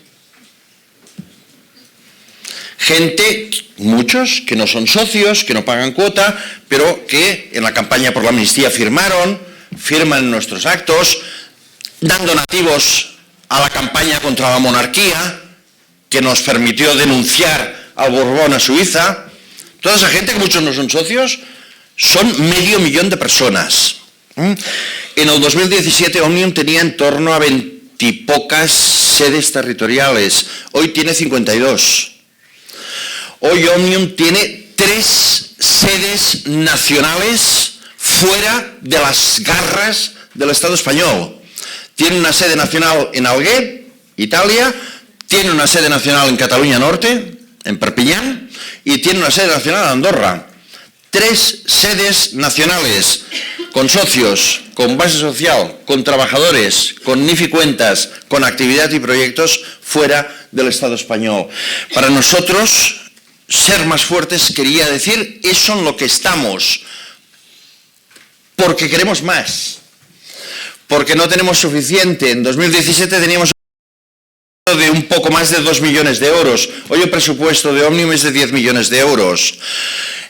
Gente, muchos, que no son socios, que no pagan cuota, pero que en la campaña por la amnistía firman nuestros actos, dan donativos a la campaña contra la monarquía, que nos permitió denunciar al Borbón a Suiza. Toda esa gente, que muchos no son socios, son 500.000 de personas. En el 2017 Òmnium tenía en torno a 20 y pocas sedes territoriales. Hoy tiene 52. Hoy Òmnium tiene 3 sedes nacionales fuera de las garras del Estado español. Tiene una sede nacional en Alguer, Italia, tiene una sede nacional en Cataluña Norte, en Perpiñán, y tiene una sede nacional en Andorra. 3 sedes nacionales, con socios, con base social, con trabajadores, con NIF y cuentas, con actividad y proyectos fuera del Estado español. Para nosotros, ser más fuertes quería decir eso en lo que estamos, porque queremos más, porque no tenemos suficiente. En 2017 teníamos de un poco más de 2 millones de euros. Hoy el presupuesto de Òmnium es de 10 millones de euros.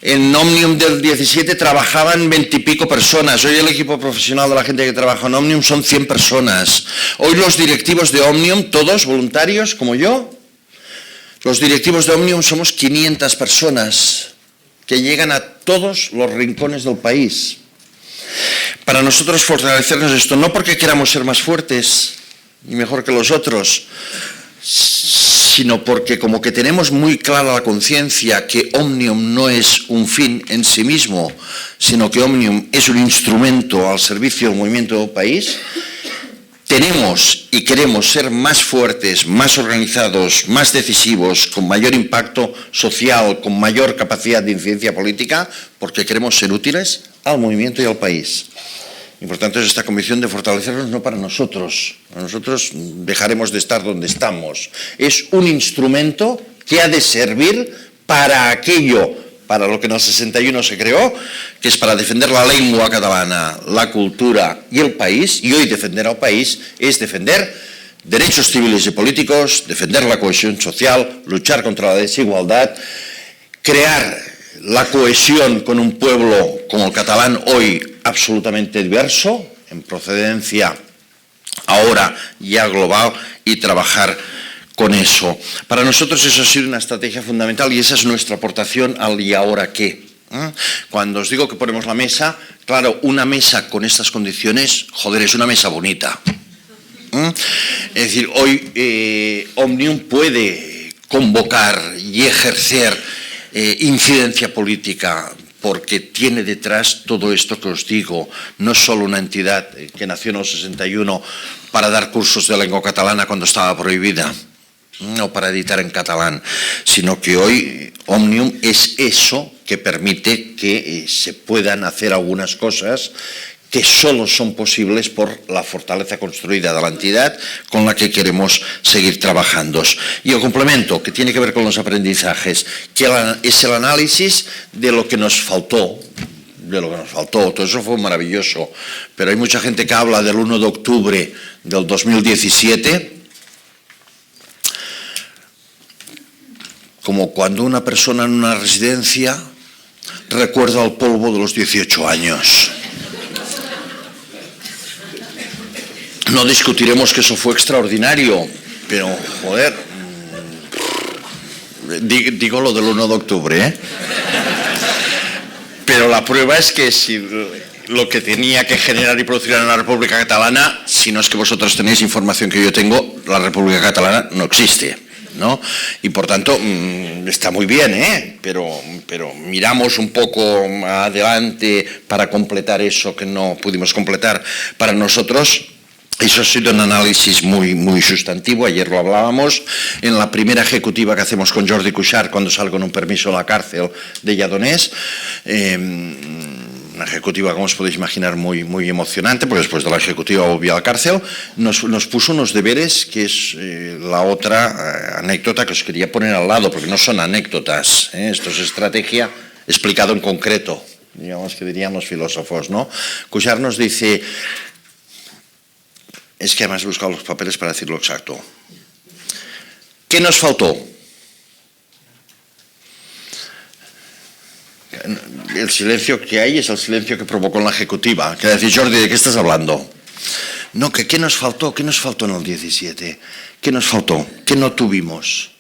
En Òmnium del 17 trabajaban 20 y pico personas. Hoy el equipo profesional de la gente que trabaja en Òmnium son 100 personas. Hoy los directivos de Òmnium, todos voluntarios como yo, los directivos de Òmnium somos 500 personas que llegan a todos los rincones del país. Para nosotros fortalecernos esto, no porque queramos ser más fuertes ni mejor que los otros, sino porque como que tenemos muy clara la conciencia que Òmnium no es un fin en sí mismo, sino que Òmnium es un instrumento al servicio del movimiento del país. Tenemos y queremos ser más fuertes, más organizados, más decisivos, con mayor impacto social, con mayor capacidad de incidencia política, porque queremos ser útiles al movimiento y al país. Y por tanto es esta convicción de fortalecernos no para nosotros. Nosotros dejaremos de estar donde estamos. Es un instrumento que ha de servir para aquello para lo que en el 61 se creó, que es para defender la lengua catalana, la cultura y el país. Y hoy defender al país es defender derechos civiles y políticos, defender la cohesión social, luchar contra la desigualdad, crear la cohesión con un pueblo como el catalán, hoy absolutamente diverso, en procedencia ahora ya global, y trabajar con eso. Para nosotros eso ha sido una estrategia fundamental y esa es nuestra aportación al ¿y ahora qué? Cuando os digo que ponemos la mesa, claro, una mesa con estas condiciones, joder, es una mesa bonita. Es decir, hoy Òmnium puede convocar y ejercer incidencia política, porque tiene detrás todo esto que os digo. No es solo una entidad que nació en el 61 para dar cursos de lengua catalana cuando estaba prohibida, o para editar en catalán, sino que hoy Òmnium es eso que permite que se puedan hacer algunas cosas que solo son posibles por la fortaleza construida de la entidad con la que queremos seguir trabajando. Y el complemento, que tiene que ver con los aprendizajes, que es el análisis de lo que nos faltó, todo eso fue maravilloso, pero hay mucha gente que habla del 1 de octubre del 2017 como cuando una persona en una residencia recuerda el polvo de los 18 años. No discutiremos que eso fue extraordinario, pero, joder, digo lo del 1 de octubre, ¿eh? Pero la prueba es que si lo que tenía que generar y producir en la República Catalana, si no es que vosotros tenéis información que yo tengo, la República Catalana no existe, ¿no? Y por tanto, está muy bien, ¿eh? Pero miramos un poco adelante para completar eso que no pudimos completar. Para nosotros, eso ha sido un análisis muy sustantivo. Ayer lo hablábamos en la primera ejecutiva que hacemos con Jordi Cuixart cuando salgo en un permiso a la cárcel de Lledoners. Una ejecutiva, como os podéis imaginar, muy emocionante, porque después de la ejecutiva volví a la cárcel. Nos puso unos deberes, que es la otra anécdota que os quería poner al lado, porque no son anécdotas, ¿eh? Esto es estrategia explicado en concreto, digamos que dirían los filósofos, ¿no? Cuixart nos dice... Es que además he buscado los papeles para decirlo exacto. ¿Qué nos faltó? El silencio que hay es el silencio que provocó en la ejecutiva. Que decir, Jordi, ¿de qué estás hablando? No, que ¿qué nos faltó? ¿Qué nos faltó en el 17? ¿Qué nos faltó? ¿Qué no tuvimos?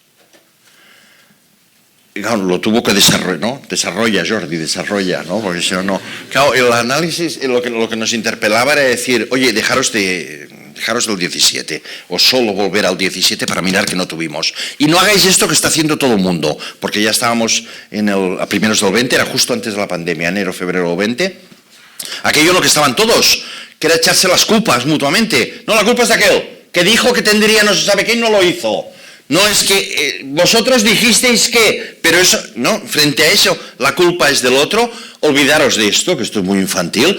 Y claro, lo tuvo que desarrollar, ¿no? Desarrolla, Jordi, desarrolla, ¿no? Porque si no, no. Claro, el análisis, lo que nos interpelaba era decir, oye, dejaros del 17, o solo volver al 17 para mirar que no tuvimos. Y no hagáis esto que está haciendo todo el mundo, porque ya estábamos a primeros del 20, era justo antes de la pandemia, enero, febrero del 20. Aquello en lo que estaban todos, que era echarse las culpas mutuamente. No, la culpa es de aquel, que dijo que tendría no se sabe qué y no lo hizo. No es que vosotros dijisteis que, pero eso, no, frente a eso, la culpa es del otro. Olvidaros de esto, que esto es muy infantil,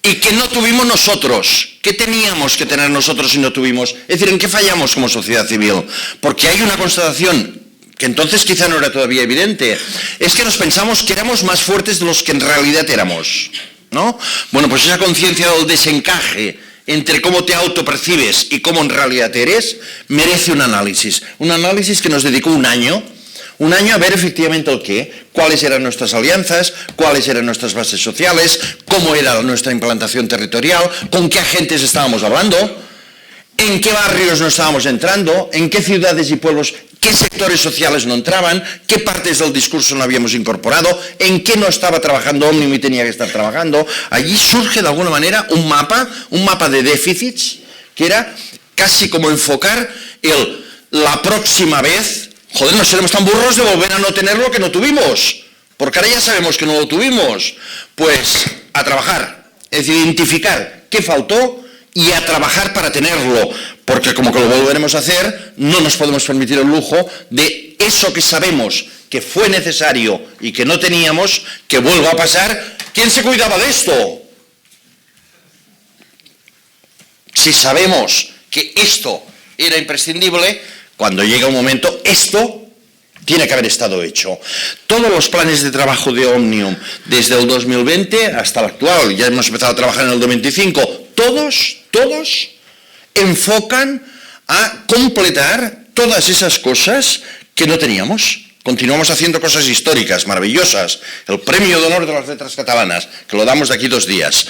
y que no tuvimos nosotros. ¿Qué teníamos que tener nosotros y no tuvimos? Es decir, ¿en qué fallamos como sociedad civil? Porque hay una constatación que entonces quizá no era todavía evidente, es que nos pensamos que éramos más fuertes de los que en realidad éramos, ¿no? Bueno, pues esa conciencia del desencaje entre cómo te autopercibes y cómo en realidad eres, merece un análisis que nos dedicó un año a ver efectivamente el qué, cuáles eran nuestras alianzas, cuáles eran nuestras bases sociales, cómo era nuestra implantación territorial, con qué agentes estábamos hablando, en qué barrios no estábamos entrando, en qué ciudades y pueblos, qué sectores sociales no entraban, qué partes del discurso no habíamos incorporado, en qué no estaba trabajando Omnium y tenía que estar trabajando. Allí surge de alguna manera un mapa de déficits, que era casi como enfocar la próxima vez, joder, no seremos tan burros de volver a no tener lo que no tuvimos, porque ahora ya sabemos que no lo tuvimos. Pues a trabajar, es decir, identificar qué faltó y a trabajar para tenerlo, porque como que lo volveremos a hacer, no nos podemos permitir el lujo de eso que sabemos que fue necesario y que no teníamos, que vuelva a pasar. ¿Quién se cuidaba de esto? Si sabemos que esto era imprescindible, cuando llega un momento, esto tiene que haber estado hecho. Todos los planes de trabajo de Omnium, desde el 2020 hasta el actual, ya hemos empezado a trabajar en el 2025, todos enfocan a completar todas esas cosas que no teníamos. Continuamos haciendo cosas históricas, maravillosas. El Premio de Honor de las Letras Catalanas, que lo damos de aquí 2 días,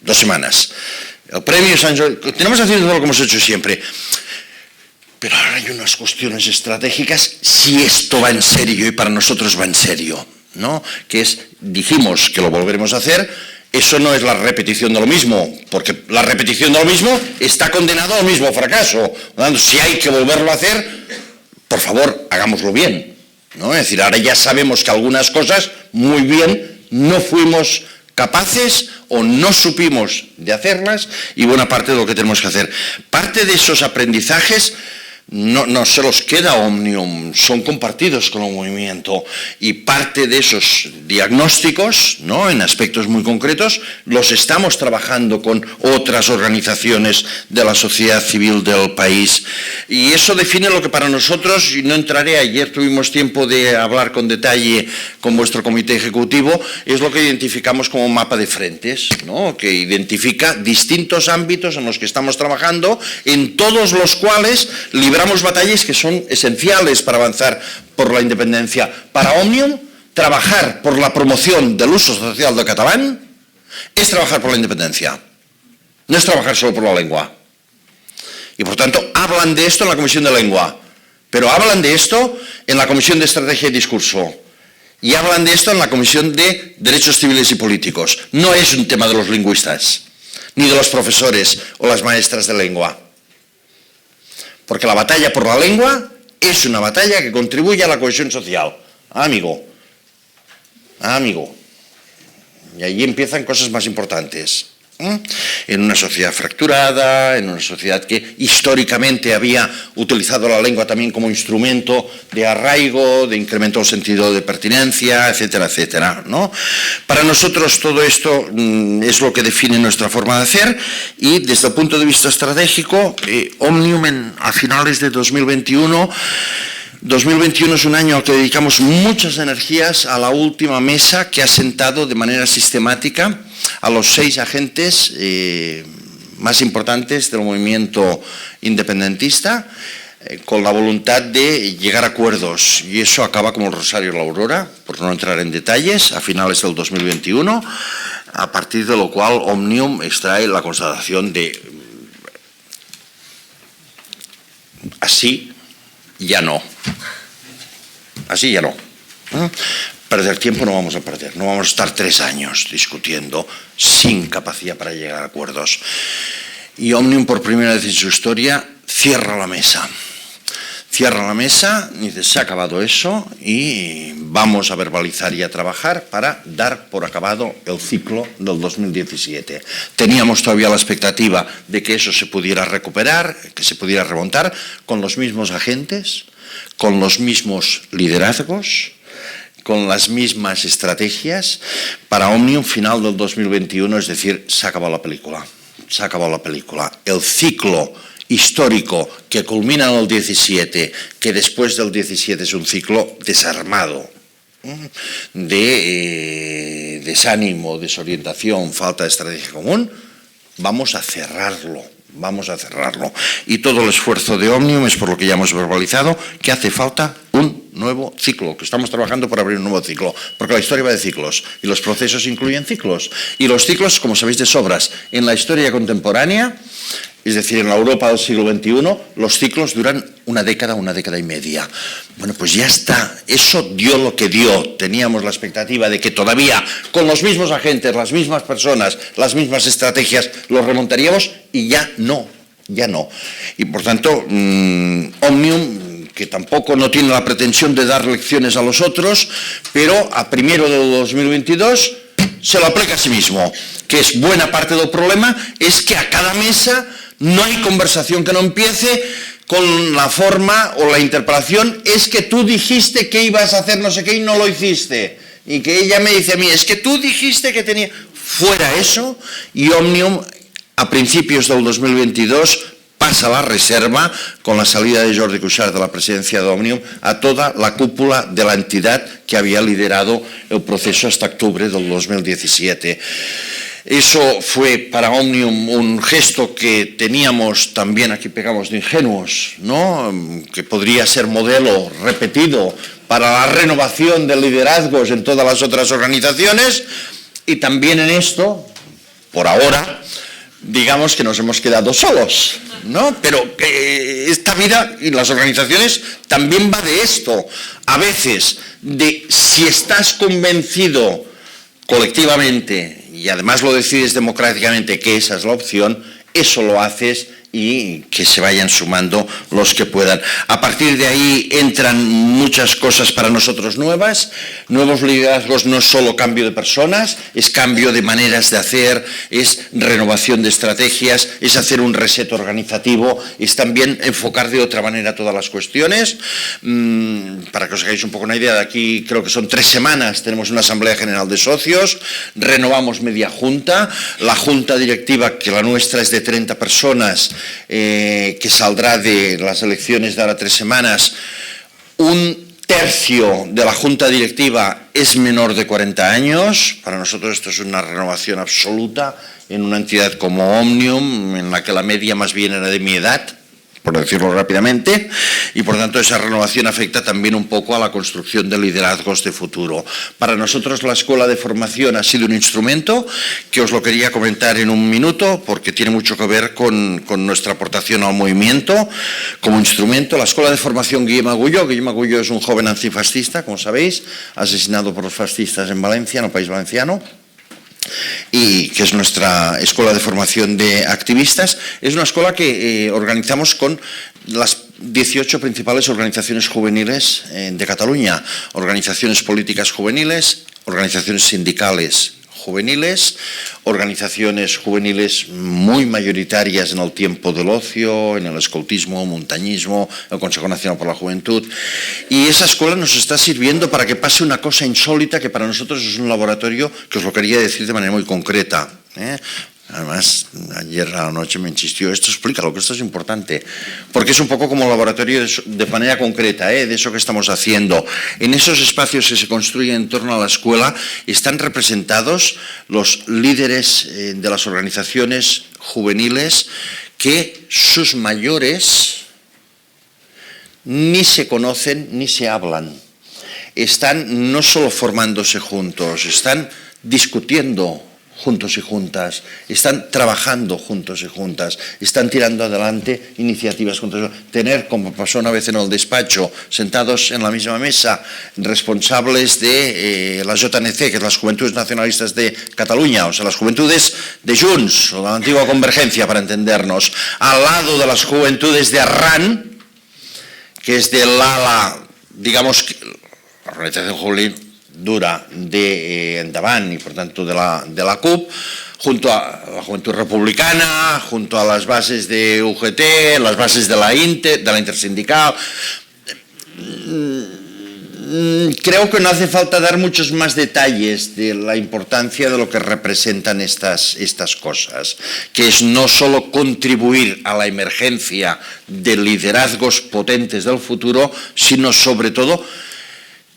2 semanas. El Premio San Jordi, continuamos haciendo todo lo que hemos hecho siempre. Pero ahora hay unas cuestiones estratégicas, si esto va en serio, y para nosotros va en serio, ¿no? Que es, dijimos que lo volveremos a hacer. Eso no es la repetición de lo mismo, porque la repetición de lo mismo está condenado al mismo fracaso. Si hay que volverlo a hacer, por favor, hagámoslo bien, ¿no? Es decir, ahora ya sabemos que algunas cosas, muy bien, no fuimos capaces o no supimos de hacerlas, y buena parte de lo que tenemos que hacer. Parte de esos aprendizajes no se los queda Omnium, son compartidos con el movimiento, y parte de esos diagnósticos, ¿no?, en aspectos muy concretos, los estamos trabajando con otras organizaciones de la sociedad civil del país, y eso define lo que para nosotros, y no entraré, ayer tuvimos tiempo de hablar con detalle con vuestro comité ejecutivo, es lo que identificamos como un mapa de frentes, ¿no?, que identifica distintos ámbitos en los que estamos trabajando, en todos los cuales libramos batallas que son esenciales para avanzar por la independencia. Para Omnium, trabajar por la promoción del uso social del catalán es trabajar por la independencia. No es trabajar solo por la lengua. Y por tanto, hablan de esto en la Comisión de Lengua, pero hablan de esto en la Comisión de Estrategia y Discurso. Y hablan de esto en la Comisión de Derechos Civiles y Políticos. No es un tema de los lingüistas, ni de los profesores o las maestras de lengua. Porque la batalla por la lengua es una batalla que contribuye a la cohesión social. Amigo. Y ahí empiezan cosas más importantes. En una sociedad fracturada, en una sociedad que históricamente había utilizado la lengua también como instrumento de arraigo, de incremento del sentido de pertinencia, etcétera, etcétera, ¿no? Para nosotros todo esto es lo que define nuestra forma de hacer, y desde el punto de vista estratégico, Omnium a finales de 2021 es un año al que dedicamos muchas energías a la última mesa que ha sentado de manera sistemática a los 6 agentes más importantes del movimiento independentista, con la voluntad de llegar a acuerdos, y eso acaba como el Rosario y la Aurora, por no entrar en detalles, a finales del 2021, a partir de lo cual Òmnium extrae la constatación de así ya no. Así ya no. Perder tiempo no vamos a perder, no vamos a estar 3 años discutiendo sin capacidad para llegar a acuerdos. Y Òmnium, por primera vez en su historia, cierra la mesa. Cierra la mesa, dice, se ha acabado eso y vamos a verbalizar y a trabajar para dar por acabado el ciclo del 2017. Teníamos todavía la expectativa de que eso se pudiera recuperar, que se pudiera remontar con los mismos agentes, con los mismos liderazgos, con las mismas estrategias. Para Òmnium, final del 2021, es decir, se ha acabado la película. Se ha acabado la película. El ciclo histórico que culmina en el 17, que después del 17 es un ciclo desarmado, de desánimo, desorientación, falta de estrategia común, vamos a cerrarlo. Vamos a cerrarlo. Y todo el esfuerzo de Òmnium es por lo que ya hemos verbalizado, que hace falta un nuevo ciclo, que estamos trabajando por abrir un nuevo ciclo, porque la historia va de ciclos, y los procesos incluyen ciclos. Y los ciclos, como sabéis de sobras, en la historia contemporánea, es decir, en la Europa del siglo XXI, los ciclos duran una década y media. Bueno, pues ya está, eso dio lo que dio. Teníamos la expectativa de que todavía, con los mismos agentes, las mismas personas, las mismas estrategias, los remontaríamos, y ya no. Y por tanto, Òmnium, que tampoco no tiene la pretensión de dar lecciones a los otros, pero a primero de 2022 se lo aplica a sí mismo, que es buena parte del problema, es que a cada mesa no hay conversación que no empiece con la forma o la interpretación, es que tú dijiste que ibas a hacer no sé qué y no lo hiciste. Y que ella me dice a mí, es que tú dijiste que tenía... Fuera eso, y Òmnium, a principios del 2022, pasa la reserva, con la salida de Jordi Cuixart de la presidencia de Òmnium, a toda la cúpula de la entidad que había liderado el proceso hasta octubre del 2017. Eso fue para Òmnium un gesto que teníamos también, aquí pegamos de ingenuos, ¿no? Que podría ser modelo repetido para la renovación de liderazgos en todas las otras organizaciones, y también en esto, por ahora, digamos que nos hemos quedado solos, ¿no? Pero esta vida y las organizaciones también va de esto, a veces, de si estás convencido colectivamente, y además lo decides democráticamente que esa es la opción, eso lo haces y que se vayan sumando los que puedan. A partir de ahí entran muchas cosas para nosotros nuevas. Nuevos liderazgos no es solo cambio de personas, es cambio de maneras de hacer, es renovación de estrategias, es hacer un reset organizativo, es también enfocar de otra manera todas las cuestiones. Para que os hagáis un poco una idea, de aquí creo que son 3 semanas, tenemos una asamblea general de socios, renovamos media junta, la junta directiva, que la nuestra es de 30 personas, que saldrá de las elecciones de ahora 3 semanas, 1/3 de la junta directiva es menor de 40 años. Para nosotros esto es una renovación absoluta en una entidad como Òmnium, en la que la media más bien era de mi edad, por decirlo rápidamente, y por tanto esa renovación afecta también un poco a la construcción de liderazgos de futuro. Para nosotros la Escuela de Formación ha sido un instrumento que os lo quería comentar en un minuto, porque tiene mucho que ver con nuestra aportación al movimiento. Como instrumento, la Escuela de Formación Guillem Agulló es un joven antifascista, como sabéis, asesinado por los fascistas en Valencia, en el País Valenciano, y que es nuestra escuela de formación de activistas. Es una escuela que organizamos con las 18 principales organizaciones juveniles de Cataluña, organizaciones políticas juveniles, organizaciones sindicales juveniles, organizaciones juveniles muy mayoritarias en el tiempo del ocio, en el escoltismo, montañismo, el Consejo Nacional por la Juventud. Y esa escuela nos está sirviendo para que pase una cosa insólita, que para nosotros es un laboratorio, que os lo quería decir de manera muy concreta, Además, ayer a la noche me insistió, esto explícalo, que esto es importante, porque es un poco como laboratorio de manera concreta, de eso que estamos haciendo. En esos espacios que se construyen en torno a la escuela están representados los líderes de las organizaciones juveniles que sus mayores ni se conocen ni se hablan. Están no solo formándose juntos, están discutiendo juntos y juntas, están trabajando juntos y juntas, están tirando adelante iniciativas juntos. Tener, como pasó una vez en el despacho, sentados en la misma mesa, responsables de las JNC, que es las Juventudes Nacionalistas de Cataluña, o sea, las Juventudes de Junts, o de la antigua Convergencia, para entendernos, al lado de las Juventudes de Arran, que es del ala, digamos, la organización juvenil dura de Endavant y por tanto de la CUP, junto a la Juventud Republicana, junto a las bases de UGT, las bases de la Intersindical. Creo que no hace falta dar muchos más detalles de la importancia de lo que representan estas cosas, que es no solo contribuir a la emergencia de liderazgos potentes del futuro, sino sobre todo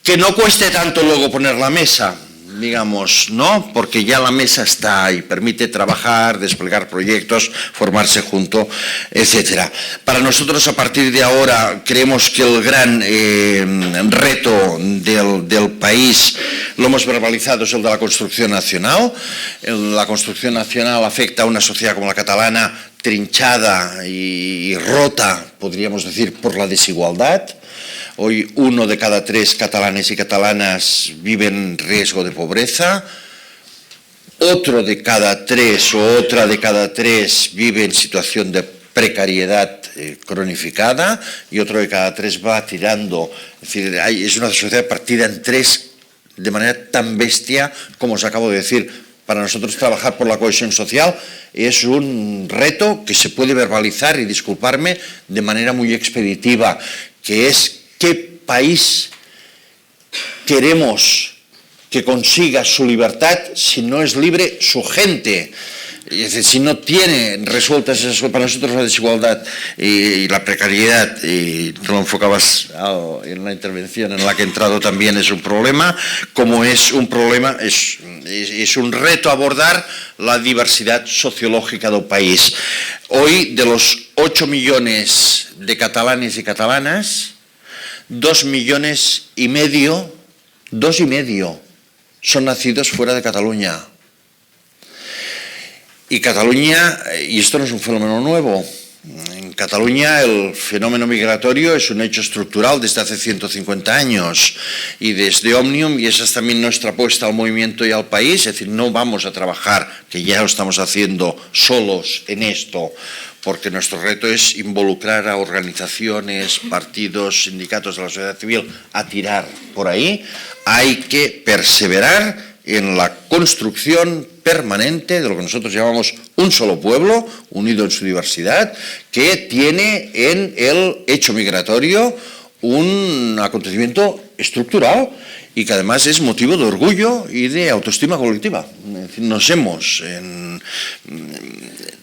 que no cueste tanto luego poner la mesa, digamos, ¿no? Porque ya la mesa está y permite trabajar, desplegar proyectos, formarse junto, etcétera. Para nosotros, a partir de ahora, creemos que el gran reto del país, lo hemos verbalizado, es el de la construcción nacional. La construcción nacional afecta a una sociedad como la catalana, trinchada y rota, podríamos decir, por la desigualdad. Hoy 1 de cada 3 catalanes y catalanas vive en riesgo de pobreza, otro de cada 3 o otra de cada 3 vive en situación de precariedad cronificada y otro de cada 3 va tirando. Es decir, es una sociedad partida en 3 de manera tan bestia como os acabo de decir. Para nosotros trabajar por la cohesión social es un reto que se puede verbalizar y disculparme de manera muy expeditiva, que es ¿qué país queremos que consiga su libertad si no es libre su gente? Es decir, si no tiene resueltas esas cosas. Para nosotros la desigualdad y la precariedad, y tú lo enfocabas en la intervención en la que he entrado, también es un problema, como es un problema, es un reto abordar la diversidad sociológica del país. Hoy, de los 8 millones de catalanes y catalanas, 2,5 millones, 2,5 son nacidos fuera de Cataluña. Y Cataluña, y esto no es un fenómeno nuevo, en Cataluña el fenómeno migratorio es un hecho estructural desde hace 150 años y desde Òmnium, y esa es también nuestra apuesta al movimiento y al país, es decir, no vamos a trabajar, que ya lo estamos haciendo, solos en esto, porque nuestro reto es involucrar a organizaciones, partidos, sindicatos de la sociedad civil a tirar por ahí. Hay que perseverar en la construcción permanente de lo que nosotros llamamos un solo pueblo, unido en su diversidad, que tiene en el hecho migratorio un acontecimiento estructural y que además es motivo de orgullo y de autoestima colectiva. Es decir, nos hemos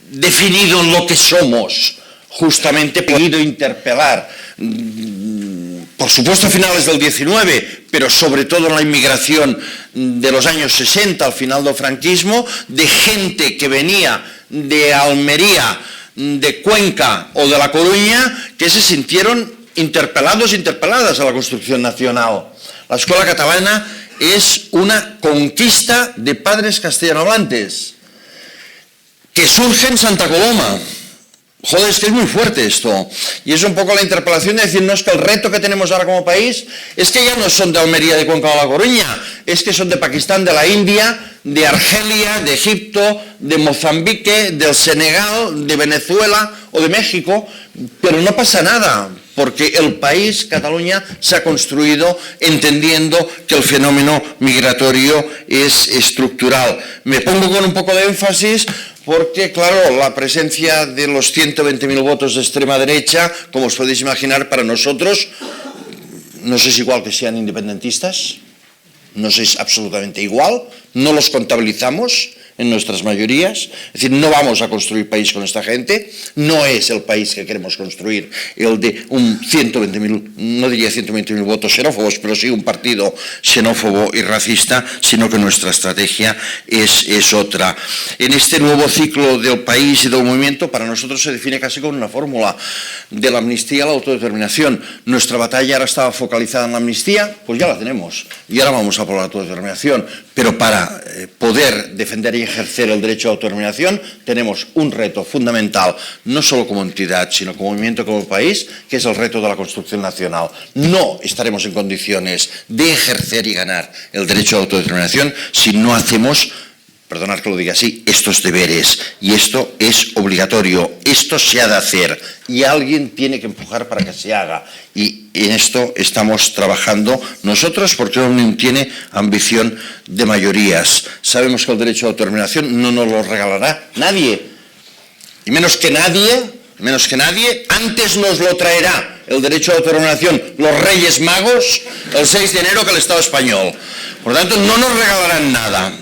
definido lo que somos, justamente podido interpelar, por supuesto a finales del 19, pero sobre todo en la inmigración de los años 60, al final del franquismo, de gente que venía de Almería, de Cuenca o de La Coruña, que se sintieron interpeladas a la construcción nacional. La escuela catalana es una conquista de padres castellanohablantes, que surge en Santa Coloma. Joder, es que es muy fuerte esto. Y es un poco la interpelación de decir, no es que el reto que tenemos ahora como país es que ya no son de Almería, de Cuenca o La Coruña, es que son de Pakistán, de la India, de Argelia, de Egipto, de Mozambique, del Senegal, de Venezuela o de México, pero no pasa nada, porque el país, Cataluña, se ha construido entendiendo que el fenómeno migratorio es estructural. Me pongo con un poco de énfasis porque, claro, la presencia de los 120.000 votos de extrema derecha, como os podéis imaginar, para nosotros nos es igual que sean independentistas, nos es absolutamente igual, no los contabilizamos en nuestras mayorías, es decir, no vamos a construir país con esta gente, no es el país que queremos construir, el de un 120.000, no diría 120.000 votos xenófobos, pero sí un partido xenófobo y racista, sino que nuestra estrategia es otra. En este nuevo ciclo del país y del movimiento, para nosotros se define casi con una fórmula de la amnistía a la autodeterminación. Nuestra batalla ahora estaba focalizada en la amnistía, pues ya la tenemos, y ahora vamos a por la autodeterminación, pero para poder defender y ejercer el derecho a autodeterminación tenemos un reto fundamental, no solo como entidad, sino como movimiento, como país, que es el reto de la construcción nacional. No estaremos en condiciones de ejercer y ganar el derecho a autodeterminación si no hacemos, perdonad que lo diga así, estos deberes, y esto es obligatorio, esto se ha de hacer, y alguien tiene que empujar para que se haga, y en esto estamos trabajando nosotros, porque uno tiene ambición de mayorías. Sabemos que el derecho a autodeterminación no nos lo regalará nadie, y menos que nadie, antes nos lo traerá el derecho a autodeterminación los Reyes Magos el 6 de enero que el Estado español. Por lo tanto, no nos regalarán nada.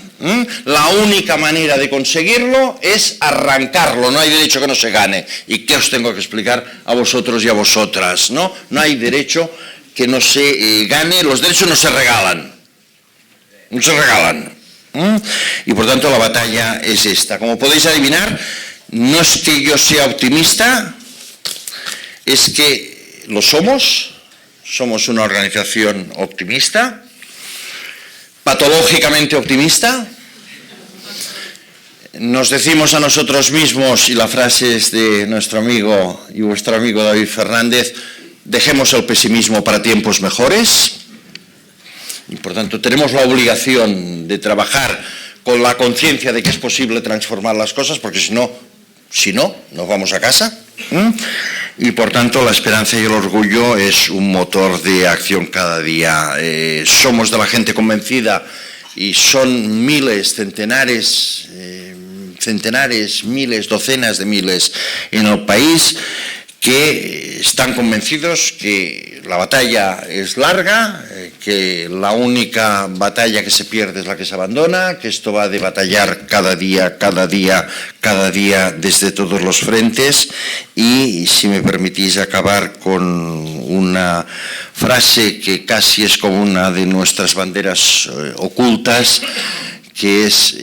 La única manera de conseguirlo es arrancarlo, no hay derecho que no se gane. ¿Y qué os tengo que explicar a vosotros y a vosotras? No hay derecho que no se gane, los derechos no se regalan. No se regalan. Y por tanto la batalla es esta. Como podéis adivinar, no es que yo sea optimista, es que lo somos una organización optimista, patológicamente optimista. Nos decimos a nosotros mismos, y la frase es de nuestro amigo y vuestro amigo David Fernández, dejemos el pesimismo para tiempos mejores, y por tanto tenemos la obligación de trabajar con la conciencia de que es posible transformar las cosas, porque si no, nos vamos a casa. Y por tanto la esperanza y el orgullo es un motor de acción cada día. Somos de la gente convencida, y son miles, centenares, miles, docenas de miles en el país, que están convencidos que la batalla es larga, que la única batalla que se pierde es la que se abandona, que esto va de batallar cada día, desde todos los frentes. Y si me permitís acabar con una frase que casi es como una de nuestras banderas ocultas, que es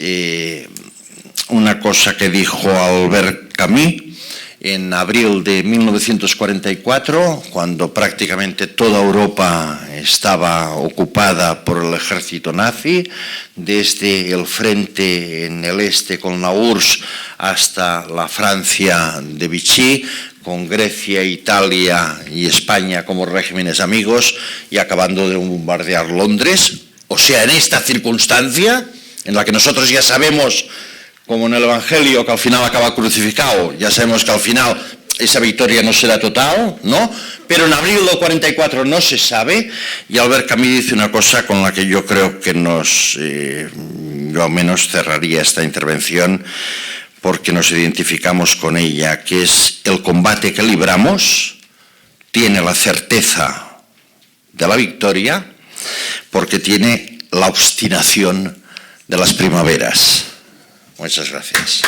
una cosa que dijo Albert Camus en abril de 1944, cuando prácticamente toda Europa estaba ocupada por el ejército nazi, desde el frente en el este con la URSS hasta la Francia de Vichy, con Grecia, Italia y España como regímenes amigos, y acabando de bombardear Londres. O sea, en esta circunstancia, en la que nosotros ya sabemos, como en el Evangelio, que al final acaba crucificado, ya sabemos que al final esa victoria no será total, ¿no? Pero en abril del 44 no se sabe, y Albert Camus dice una cosa con la que yo creo que yo al menos cerraría esta intervención, porque nos identificamos con ella, que es: el combate que libramos tiene la certeza de la victoria, porque tiene la obstinación de las primaveras. Muchas gracias.